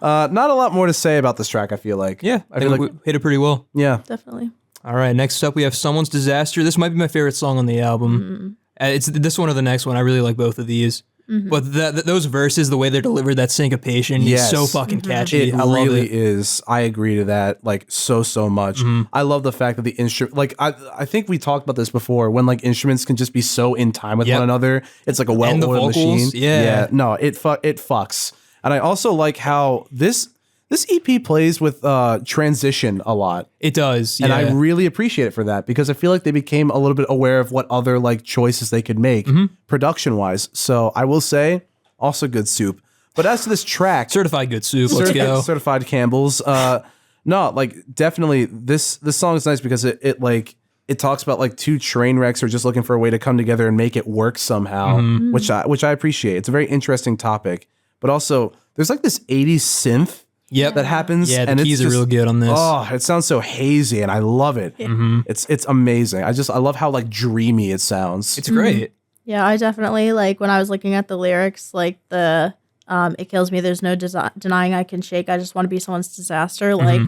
Not a lot more to say about this track, I feel like. Yeah, I feel think like, we hit it pretty well. yeah. Definitely. All right, next up we have Someone's Disaster. This might be my favorite song on the album. It's this one or the next one. I really like both of these. But those verses, the way they're delivered, that syncopation Yes. is so fucking catchy. It I love really it. is. I agree to that, like, so much. I love the fact that the instrument, like, I think we talked about this before, when, like, instruments can just be so in time with Yep. one another. It's like a And the well-oiled vocals, machine. yeah. No, it fucks. And I also like how this EP plays with transition a lot. It does, yeah. And I really appreciate it for that because I feel like they became a little bit aware of what other, like, choices they could make production-wise. So I will say, also good soup. But as to this track, Certified good soup. Let's go. certified Campbell's. No, like, definitely this song is nice because it talks about like two train wrecks who are just looking for a way to come together and make it work somehow, which I appreciate. It's a very interesting topic. But also, there's like this 80s synth Yep. that happens. Yeah, the and keys it's are real good on this. Oh, it sounds so hazy, and I love it. It's amazing. I love how like dreamy it sounds. It's great. Yeah, I definitely like when I was looking at the lyrics, like the it kills me. There's no denying I can shake. I just want to be someone's disaster. Like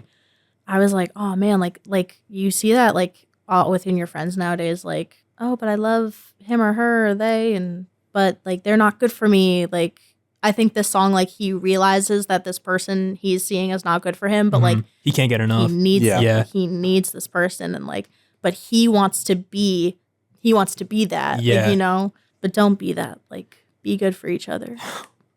I was like, oh man, like you see that like within your friends nowadays. Like, oh, but I love him or her or they, but like they're not good for me. Like I think this song, like he realizes that this person he's seeing is not good for him, but like He can't get enough. he needs Yeah. he needs this person, and like, but he wants to be that, Yeah. like, you know, but don't be that, like, be good for each other.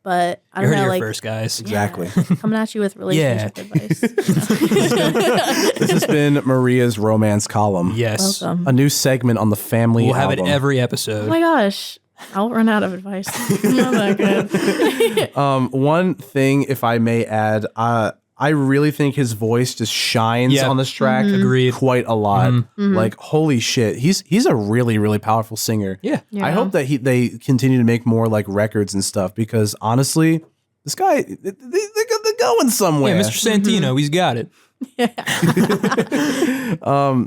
but I You don't heard it know, here like first, guys. Exactly. coming at you with relationship advice. This has been Maria's romance column. Yes. Welcome. A new segment on the family We'll have it album. every Oh episode. my gosh. I'll run out of advice. I'm not that good. One thing, if I may add, I really think his voice just shines Yeah. on this track Agreed. quite a lot. Like, holy shit. He's a really, really powerful singer. Yeah. Yeah. I hope that they continue to make more like records and stuff because honestly, this guy, they're going somewhere. Yeah, Mr. Santino, he's got it.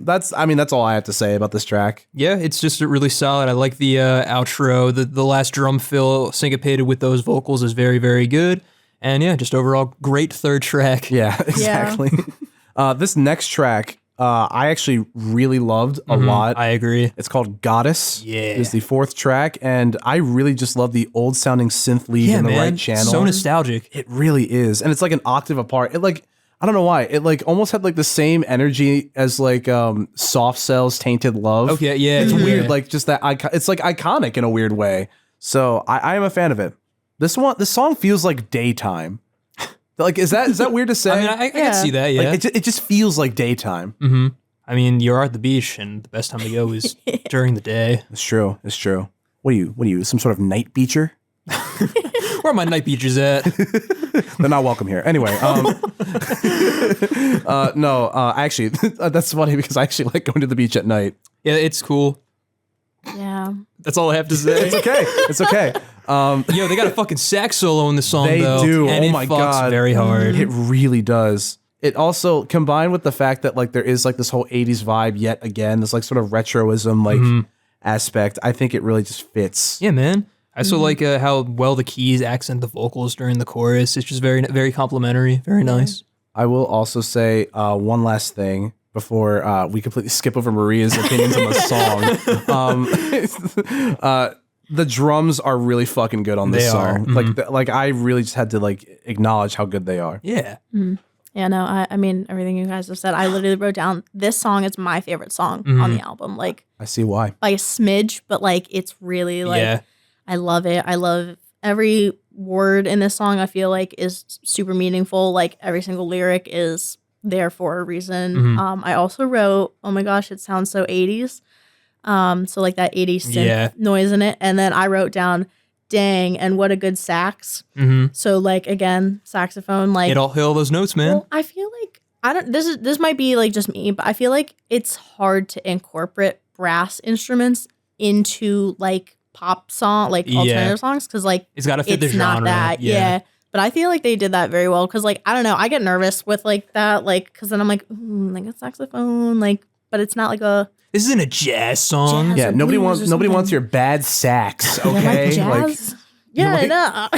That's all I have to say about this track. Yeah, it's just really solid. I like the outro. The last drum fill syncopated with those vocals is very, very good. And yeah, just overall great third track. Yeah, exactly. This next track, I actually really loved a lot. I agree. It's called Goddess. Yeah. It's the fourth track, and I really just love the old sounding synth lead in the right channel. So nostalgic. It really is, and it's like an octave apart. It like I don't know why it like almost had like the same energy as like Soft Cell's Tainted Love. Okay, yeah. It's weird, Yeah. like just that. It's like iconic in a weird way. So I am a fan of it. This song feels like daytime. Like is that weird to say? I mean, I can see that, yeah. Like it just feels like daytime. I mean, you're at the beach, and the best time to go is during the day. It's true. It's true. What are you? Some sort of night beacher? Where are my night beaches at? They're not welcome here. Anyway, actually, that's funny because I actually like going to the beach at night. Yeah, it's cool. Yeah. That's all I have to say. It's okay. It's okay. Yo, they got a fucking sax solo in the song, They though. do. And Oh it my fucks God. very hard. It really does. It also combined with the fact that like there is like this whole 80s vibe yet again, this like sort of retroism like aspect. I think it really just fits. Yeah, man. I also like how well the keys accent the vocals during the chorus. It's just very, very complimentary. Very nice. I will also say one last thing before we completely skip over Maria's opinions on the song. The drums are really fucking good on this They are. song. Like I really just had to like acknowledge how good they are. Yeah. Yeah, no, I mean, everything you guys have said, I literally wrote down, this song is my favorite song on the album. Like, I see why. by a smidge, but like, it's really like, Yeah. I love it. I love every word in this song, I feel like is super meaningful. Like, every single lyric is there for a reason. I also wrote, oh my gosh, it sounds so 80s. So like that 80s synth noise in it. And then I wrote down, dang, and what a good sax. So like, again, saxophone, like Hit all those notes, man. well, I feel like this might be like just me, but I feel like it's hard to incorporate brass instruments into like pop song, like alternative songs, because like It's got to fit the it's genre. not that, yeah. But I feel like they did that very well, because like I don't know, I get nervous with like that, like because then I'm like a saxophone, like, but it's not like a This isn't a jazz song. Jazz. Yeah, or nobody blues wants or something. your bad sax, I okay? like jazz. Yeah, no.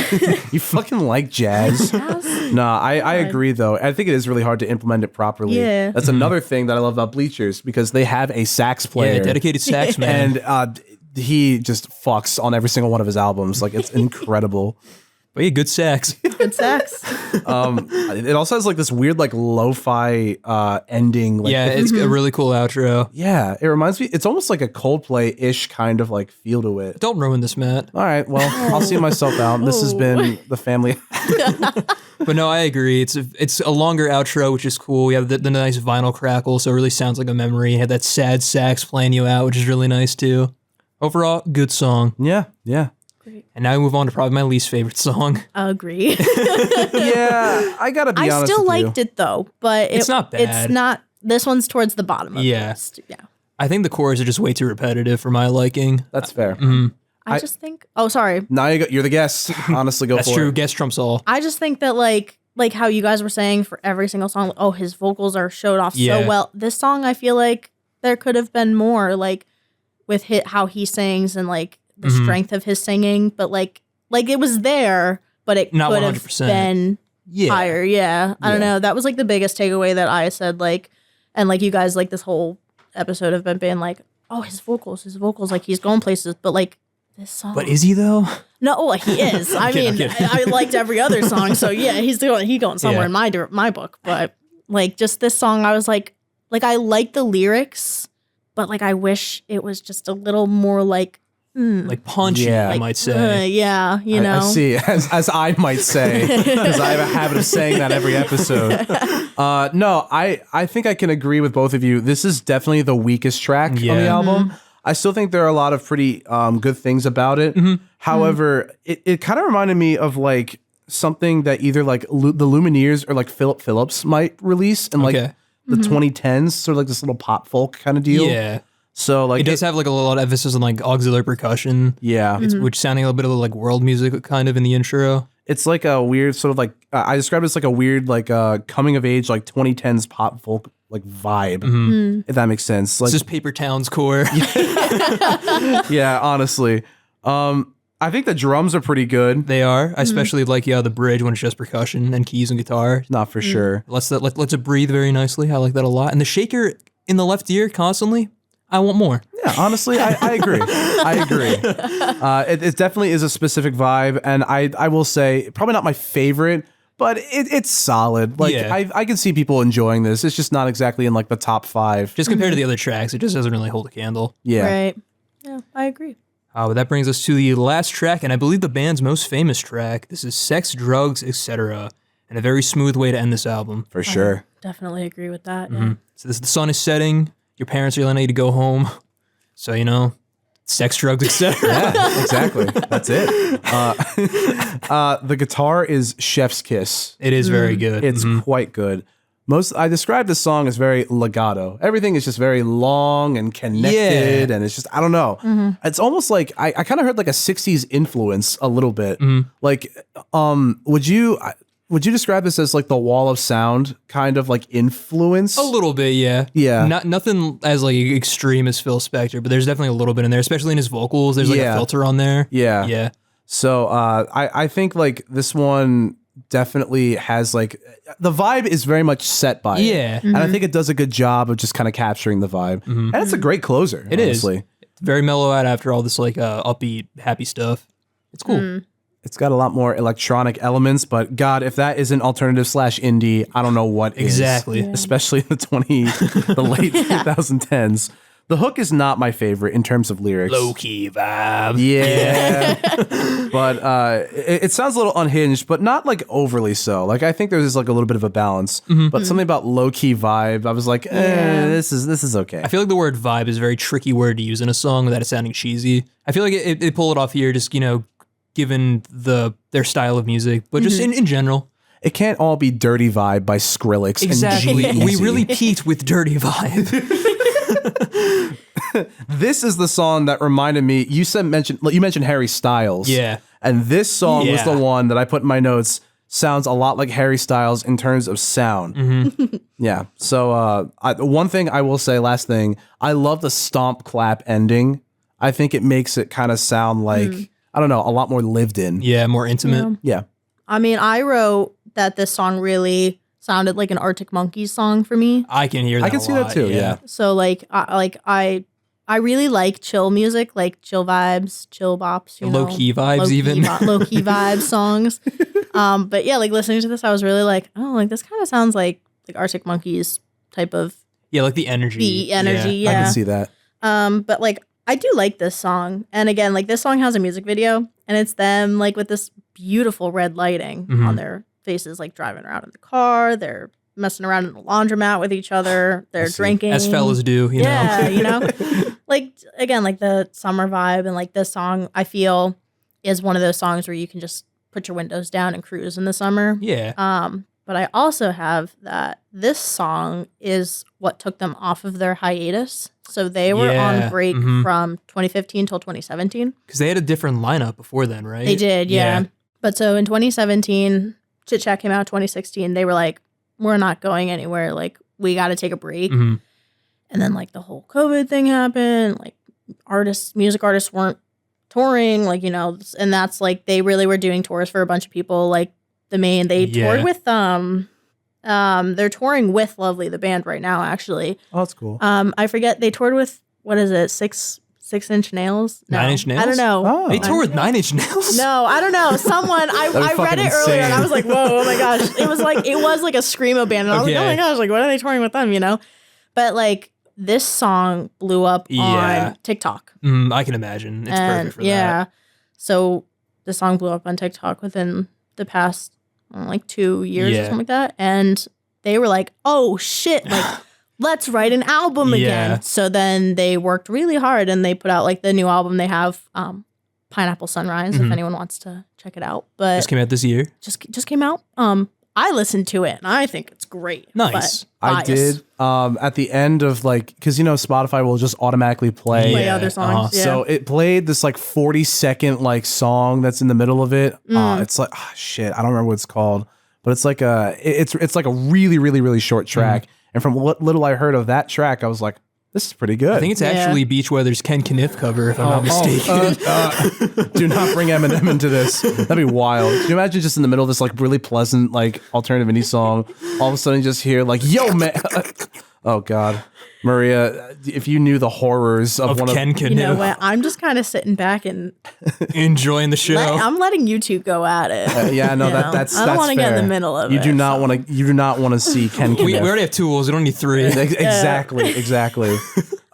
You fucking like jazz. Jazz. Nah, I agree though. I think it is really hard to implement it properly. Yeah. That's another thing that I love about Bleachers, because they have a sax player. Yeah, dedicated sax man. And he just fucks on every single one of his albums. Like, it's incredible. But yeah, good sax. Good sax. It also has like this weird like lo-fi ending. Like, Yeah, it's a really cool outro. yeah, it reminds me. It's almost like a Coldplay-ish kind of like feel to it. Don't ruin this, Matt. All right, well, I'll see myself out. This has been the family. But no, I agree. It's a longer outro, which is cool. We have the nice vinyl crackle, so it really sounds like a memory. You had that sad sax playing you out, which is really nice too. Overall, good song. Yeah. And now we move on to probably my least favorite song. Agree. Yeah, I gotta be I honest still with you. liked it though, but It's not bad. It's not. This one's towards the bottom of Yeah. the list. Yeah. I think the chorus are just way too repetitive for my liking. That's fair. I just think. Oh, sorry. Now you're the guest. Honestly, go That's for true. it. Guess trumps all. I just think that like how you guys were saying for every single song, oh, his vocals are showed off Yeah. so well. This song, I feel like there could have been more, like with how he sings and like the strength of his singing, but like it was there, but it Not could have 100%. been Yeah. higher. Yeah. I don't know. That was like the biggest takeaway that I said, like, and like you guys like this whole episode have been being like, oh, his vocals, like he's going places, but like this song. But is he though? No, well, he is. I kidding, mean, I'm kidding. I liked every other song, so yeah, he's going somewhere Yeah. in my book. But like just this song, I was like I like the lyrics, but like I wish it was just a little more like like punchy, Yeah. I might say. Yeah, I see, as I might say, because I have a habit of saying that every episode. No, I think I can agree with both of you. This is definitely the weakest track on the album. I still think there are a lot of pretty good things about it. However, it kind of reminded me of like something that either like the Lumineers or like Philip Phillips might release in like the 2010s, sort of like this little pop folk kind of deal. Yeah. So like It does have like a lot of emphasis on like auxiliary percussion. yeah, Which sounding a little bit of like world music kind of in the intro. it's like a weird sort of like I described it as like a weird like coming of age like 2010s pop folk like vibe, if that makes sense. Like It's just Paper Towns core. yeah, honestly, I think the drums are pretty good. They are. I especially like the bridge when it's just percussion and keys and guitar. Not for sure. Lets it breathe very nicely. I like that a lot. And the shaker in the left ear constantly. I want more. Yeah, honestly, I agree. I agree. It definitely is a specific vibe, and I will say probably not my favorite, but it's solid. Like Yeah. I can see people enjoying this. It's just not exactly in like the top 5. Just compared to the other tracks, it just doesn't really hold a candle. Yeah. Right. Yeah, I agree. But that brings us to the last track, and I believe the band's most famous track. This is Sex, Drugs, Etc. And a very smooth way to end this album. For sure. Definitely agree with that. Yeah. So the sun is setting. Your parents are letting you to go home. So, sex, drugs, etc. Yeah, exactly. That's it. The guitar is chef's kiss. It is very good. It's quite good. I describe this song as very legato. Everything is just very long and connected, and it's just I don't know. It's almost like I kind of heard like a 60s influence a little bit. Like, would you describe this as like the wall of sound kind of like influence? A little bit, yeah. Yeah. Nothing as like extreme as Phil Spector, but there's definitely a little bit in there, especially in his vocals. There's like a filter on there. Yeah. Yeah. So I think like this one definitely has like the vibe is very much set by it. Yeah. And I think it does a good job of just kind of capturing the vibe. And it's a great closer. It is. honestly. It's very mellow out after all this like upbeat, happy stuff. It's cool. It's got a lot more electronic elements, but God, if that isn't alternative / indie, I don't know what Exactly. is. Especially in the late 2010s. The hook is not my favorite in terms of lyrics. Low key vibe. Yeah. But it sounds a little unhinged, but not like overly so. Like I think there's like a little bit of a balance. But something about low key vibe, I was like, this is okay. I feel like the word vibe is a very tricky word to use in a song without it sounding cheesy. I feel like they pull it off here, just given their style of music, but just in general. It can't all be Dirty Vibe by Skrillex. Exactly. And G-Eazy. We really peaked with Dirty Vibe. This is the song that reminded me. You mentioned Harry Styles. Yeah. And this song was Yeah. the one that I put in my notes. Sounds a lot like Harry Styles in terms of sound. Yeah. So one thing I will say, last thing, I love the stomp clap ending. I think it makes it kind of sound like, I don't know, a lot more lived in. Yeah, more intimate. Yeah. I mean, I wrote that this song really sounded like an Arctic Monkeys song for me. I can hear that. I can a see lot, that too. Yeah. So I really like chill music, like chill vibes, chill bops, Low key vibes, even. low key vibe songs. But yeah, like listening to this, I was really like, oh, like this kind of sounds like Arctic Monkeys type of Yeah, like the energy. beat energy. Yeah. I can see that. But like I do like this song. And again, like this song has a music video and it's them like with this beautiful red lighting on their faces, like driving around in the car. They're messing around in the laundromat with each other. They're drinking. As fellas do, you know. Yeah, like again, like the summer vibe and like this song I feel is one of those songs where you can just put your windows down and cruise in the summer. Yeah. But I also have that this song is what took them off of their hiatus. So they were Yeah, on break from 2015 till 2017. Because they had a different lineup before then, right? They did, yeah. But so in 2017, Chit Chat came out. 2016, they were like, we're not going anywhere. Like, we got to take a break. And then like the whole COVID thing happened. Like music artists weren't touring, like, and that's like, they really were doing tours for a bunch of people. Like they toured with, they're touring with Lovely, the band right now, actually. Oh, that's cool. I forget, they toured with, what is it? 6 Inch Nails? No, 9 Inch Nails? I don't know. Oh. They toured with 9 Inch Nails? No, I don't know. Someone I read fucking it earlier and I insane. was like, whoa, oh my gosh. It was like a screamo band. And I was like, oh my gosh, like what are they touring with them, But like this song blew up on TikTok. I can imagine. It's perfect for that. So the song blew up on TikTok within the past like 2 years or something like that. And they were like, oh shit, like let's write an album again. So then they worked really hard and they put out like the new album they have, Pineapple Sunrise, if anyone wants to check it out. But just came out this year. Just came out. I listened to it and I think it's great. Nice. I did. At the end of like, because Spotify will just automatically play other songs. So it played this like 40-second like song that's in the middle of it. It's like shit. I don't remember what it's called, but it's like it's like a really really really short track. And from what little I heard of that track, I was like, this is pretty good. I think it's actually Beach Weather's Ken Kaniff cover, if I'm not mistaken. Do not bring Eminem into this. That'd be wild. Can you imagine just in the middle of this like really pleasant like alternative indie song, all of a sudden you just hear like, yo man. Oh God. Maria, if you knew the horrors of one Ken of Kaniff. You know what? I'm just kind of sitting back and enjoying the show. I'm letting you two go at it. That's I don't want to get in the middle of it. You do not want to see Ken Kaniff. We already have tools. We don't need three. Exactly.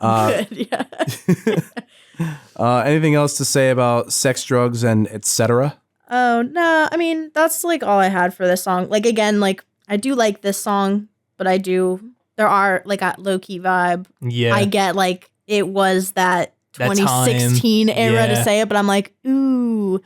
Good, Anything else to say about sex, drugs, and etc.? Oh no, I mean that's like all I had for this song. Like again, like I do like this song, but there are like a low key vibe. Yeah, I get like it was that 2016 era to say it, but I'm like ooh.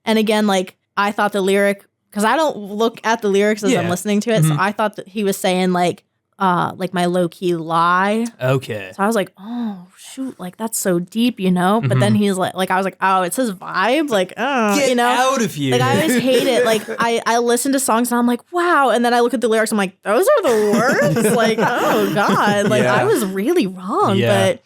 And again, like I thought the lyric, because I don't look at the lyrics as I'm listening to it, so I thought that he was saying like my low key lie. Okay. So I was like, oh shoot, like that's so deep, But then he's like I was like, oh, it says vibe, like Get out of here. Like I always hate it. Like I listen to songs and I'm like, wow, and then I look at the lyrics, I'm like, those are the words. Like oh god, like I was really wrong. But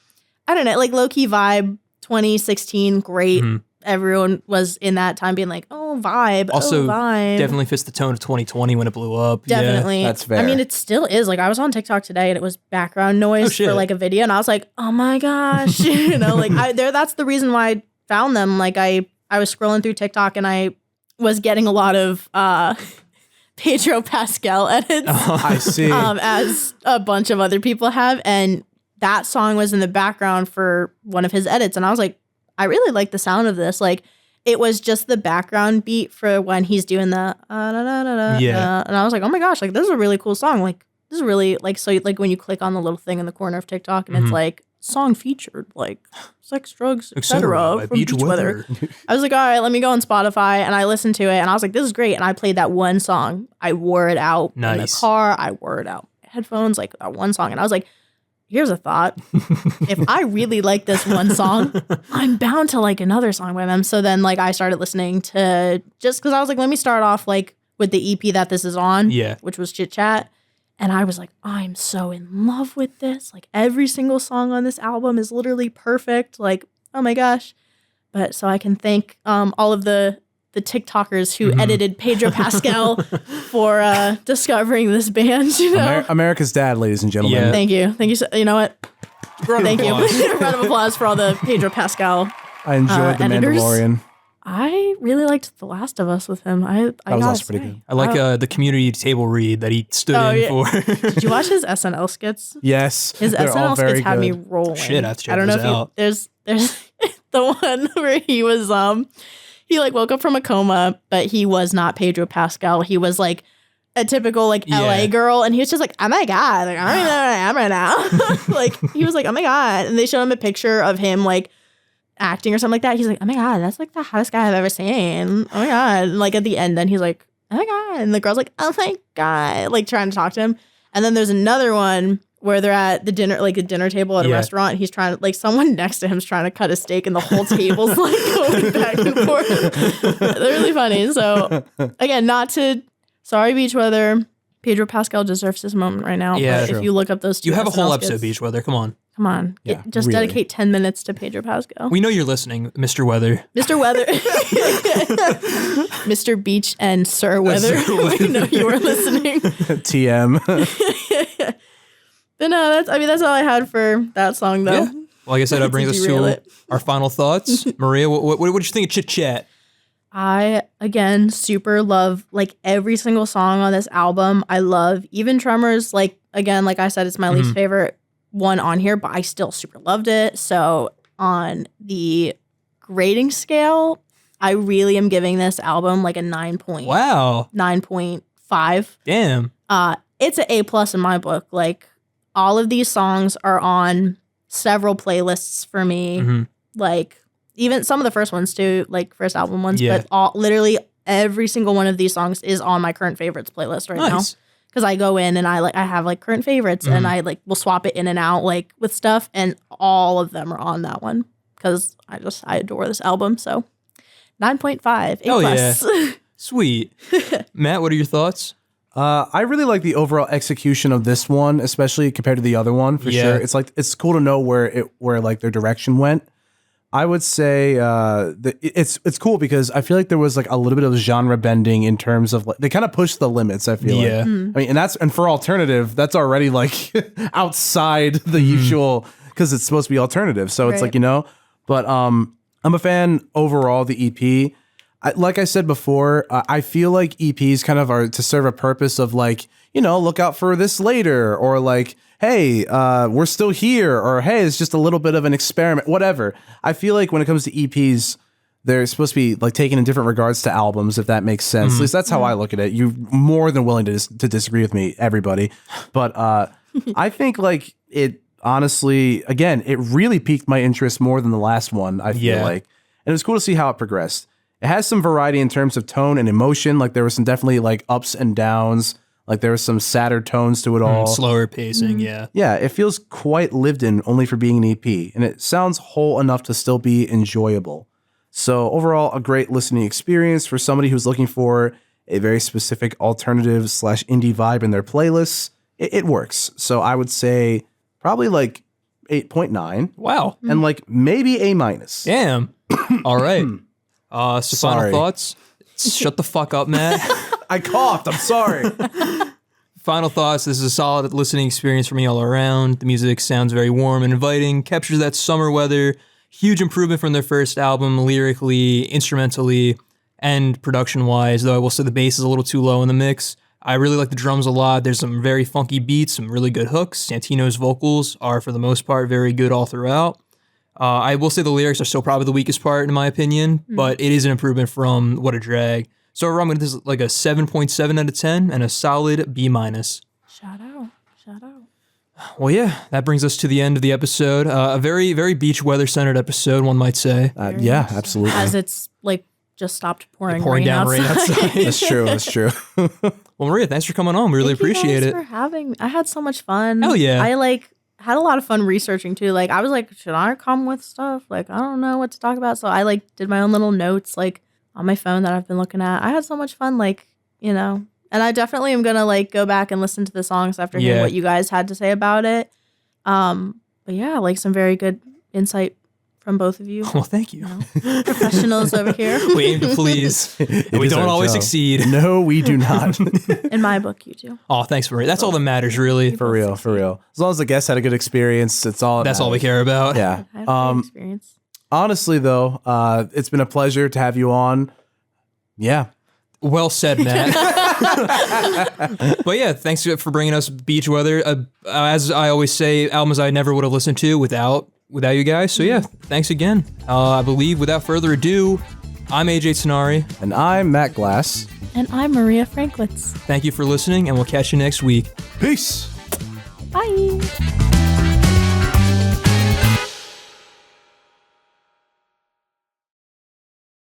I don't know, like low key vibe, 2016, great. Everyone was in that time being like, oh, vibe. Also, vibe. definitely fits the tone of 2020 when it blew up. Definitely. That's fair. I mean, it still is. Like, I was on TikTok today and it was background noise for like a video. And I was like, oh my gosh. That's the reason why I found them. Like, I was scrolling through TikTok and I was getting a lot of Pedro Pascal edits. I see. As a bunch of other people have. And that song was in the background for one of his edits. And I was like, I really like the sound of this. Like, it was just the background beat for when he's doing the and I was like, oh my gosh, like this is a really cool song. Like this is really like, so like when you click on the little thing in the corner of TikTok and it's like song featured like sex, drugs, etc. from Beach Weather. I was like, all right, let me go on Spotify, and I listened to it and I was like, this is great. And I played that one song. I wore it out in the car. I wore it out headphones, like that one song, and I was like, here's a thought. If I really like this one song, I'm bound to like another song by them. So then like I started listening to, just because I was like, let me start off like with the EP that this is on, which was Chit Chat. And I was like, I'm so in love with this. Like every single song on this album is literally perfect. Like, oh my gosh. But so I can thank all of the TikTokers who edited Pedro Pascal for discovering this band. America's dad, ladies and gentlemen. Yeah. Thank you. So, you know what? Thank you. Round of applause for all the Pedro Pascal. I enjoyed The editors. Mandalorian. I really liked The Last of Us with him. That was also pretty good. I like the community table read that he stood in for. Did you watch his SNL skits? Yes. His SNL skits had me rolling. Shit, I have to check I don't know those if there's the one where he was he like woke up from a coma, but he was not Pedro Pascal. He was like a typical like LA girl, and he was just like, oh my god, like I don't even know where I am right now. Like he was like, oh my god, and they showed him a picture of him like acting or something like that. He's like, oh my god, that's like the hottest guy I've ever seen. Oh my god, and like at the end, then he's like, oh my god, and the girl's like, oh my god, like trying to talk to him. And then there's another one where they're at the dinner, like a dinner table at a restaurant. And he's trying to, like, someone next to him's trying to cut a steak, and the whole table's like going back and forth. They're really funny. So again, sorry, Beach Weather. Pedro Pascal deserves this moment right now. Yeah, but if you look up those two, you have a whole SNL episode, skits, Beach Weather. Come on. Yeah, just really. dedicate 10 minutes to Pedro Pascal. We know you're listening, Mr. Weather. Mr. Weather. Mr. Beach and Sir Weather. We know you are listening. TM. But no, that's all I had for that song, though. Yeah. Well, like I said, that brings us to our final thoughts. Maria, what did you think of Chit Chat? I, again, super love, like, every single song on this album. I love even Tremors. Like, again, like I said, it's my least favorite one on here, but I still super loved it. So on the grading scale, I really am giving this album like a 9.5. Damn. It's an A+ in my book. Like, all of these songs are on several playlists for me. Mm-hmm. Like, even some of the first ones too, like first album ones. Yeah. But literally every single one of these songs is on my current favorites playlist right now. Because I go in and I have like current favorites, and I like will swap it in and out like with stuff, and all of them are on that one because I adore this album. So 9.5, A+. Oh yeah, sweet. Matt, what are your thoughts? I really like the overall execution of this one, especially compared to the other one for sure. It's like it's cool to know where like their direction went. I would say it's cool because I feel like there was like a little bit of genre bending in terms of like they kind of pushed the limits. I feel like. I mean, and for alternative, that's already like outside the usual because it's supposed to be alternative. So it's like, you know, but I'm a fan overall of the EP. Like I said before, I feel like EPs kind of are to serve a purpose of like, you know, look out for this later, or like, hey, we're still here, or hey, it's just a little bit of an experiment, whatever. I feel like when it comes to EPs, they're supposed to be like taken in different regards to albums, if that makes sense. At least that's how I look at it. You're more than willing to disagree with me, everybody. But I think like it honestly, again, it really piqued my interest more than the last one, I feel like. And it was cool to see how it progressed. It has some variety in terms of tone and emotion. Like there was some definitely like ups and downs. Like there was some sadder tones to it all. Slower pacing, yeah. Yeah, it feels quite lived in only for being an EP. And it sounds whole enough to still be enjoyable. So overall, a great listening experience for somebody who's looking for a very specific alternative / indie vibe in their playlists. It works. So I would say probably like 8.9. Wow. And like maybe A-. Damn. All right. So Sorry. final thoughts? Shut the fuck up, Matt. I coughed. I'm sorry. Final thoughts. This is a solid listening experience for me all around. The music sounds very warm and inviting, captures that summer weather. Huge improvement from their first album, lyrically, instrumentally, and production-wise, though I will say the bass is a little too low in the mix. I really like the drums a lot. There's some very funky beats, some really good hooks. Santino's vocals are, for the most part, very good all throughout. I will say the lyrics are still probably the weakest part, in my opinion, but it is an improvement from What a Drag. So overall, I'm going to give this like a 7.7 out of 10 and a solid B-. Shout out. Well, yeah, that brings us to the end of the episode. A very, very beach weather-centered episode, one might say. Yeah, absolutely. As it's like just stopped pouring Down rain outside. That's true. That's true. Well, Maria, thanks for coming on. We really appreciate it. Thank you guys for having me. I had so much fun. Hell yeah. I like had a lot of fun researching too. Like I was like, should I come with stuff? Like I don't know what to talk about. So I like did my own little notes like on my phone that I've been looking at. I had so much fun, like, you know. And I definitely am gonna like go back and listen to the songs after hearing what you guys had to say about it. But yeah, like some very good insight from both of you. Well, thank you. Professionals over here. We aim to please. We don't always succeed. No, we do not. In my book, you do. Oh, thanks, Maria. That's all that matters, really. For real. As long as the guests had a good experience, that's all. That's all we care about. Yeah. I had a great experience. Honestly, though, it's been a pleasure to have you on. Yeah. Well said, Matt. But yeah, thanks for bringing us beach weather. As I always say, albums I never would have listened to without you guys. So yeah, thanks again. I believe without further ado, I'm AJ Tenari. And I'm Matt Glass. And I'm Maria Franckiewicz. Thank you for listening, and we'll catch you next week. Peace. Bye.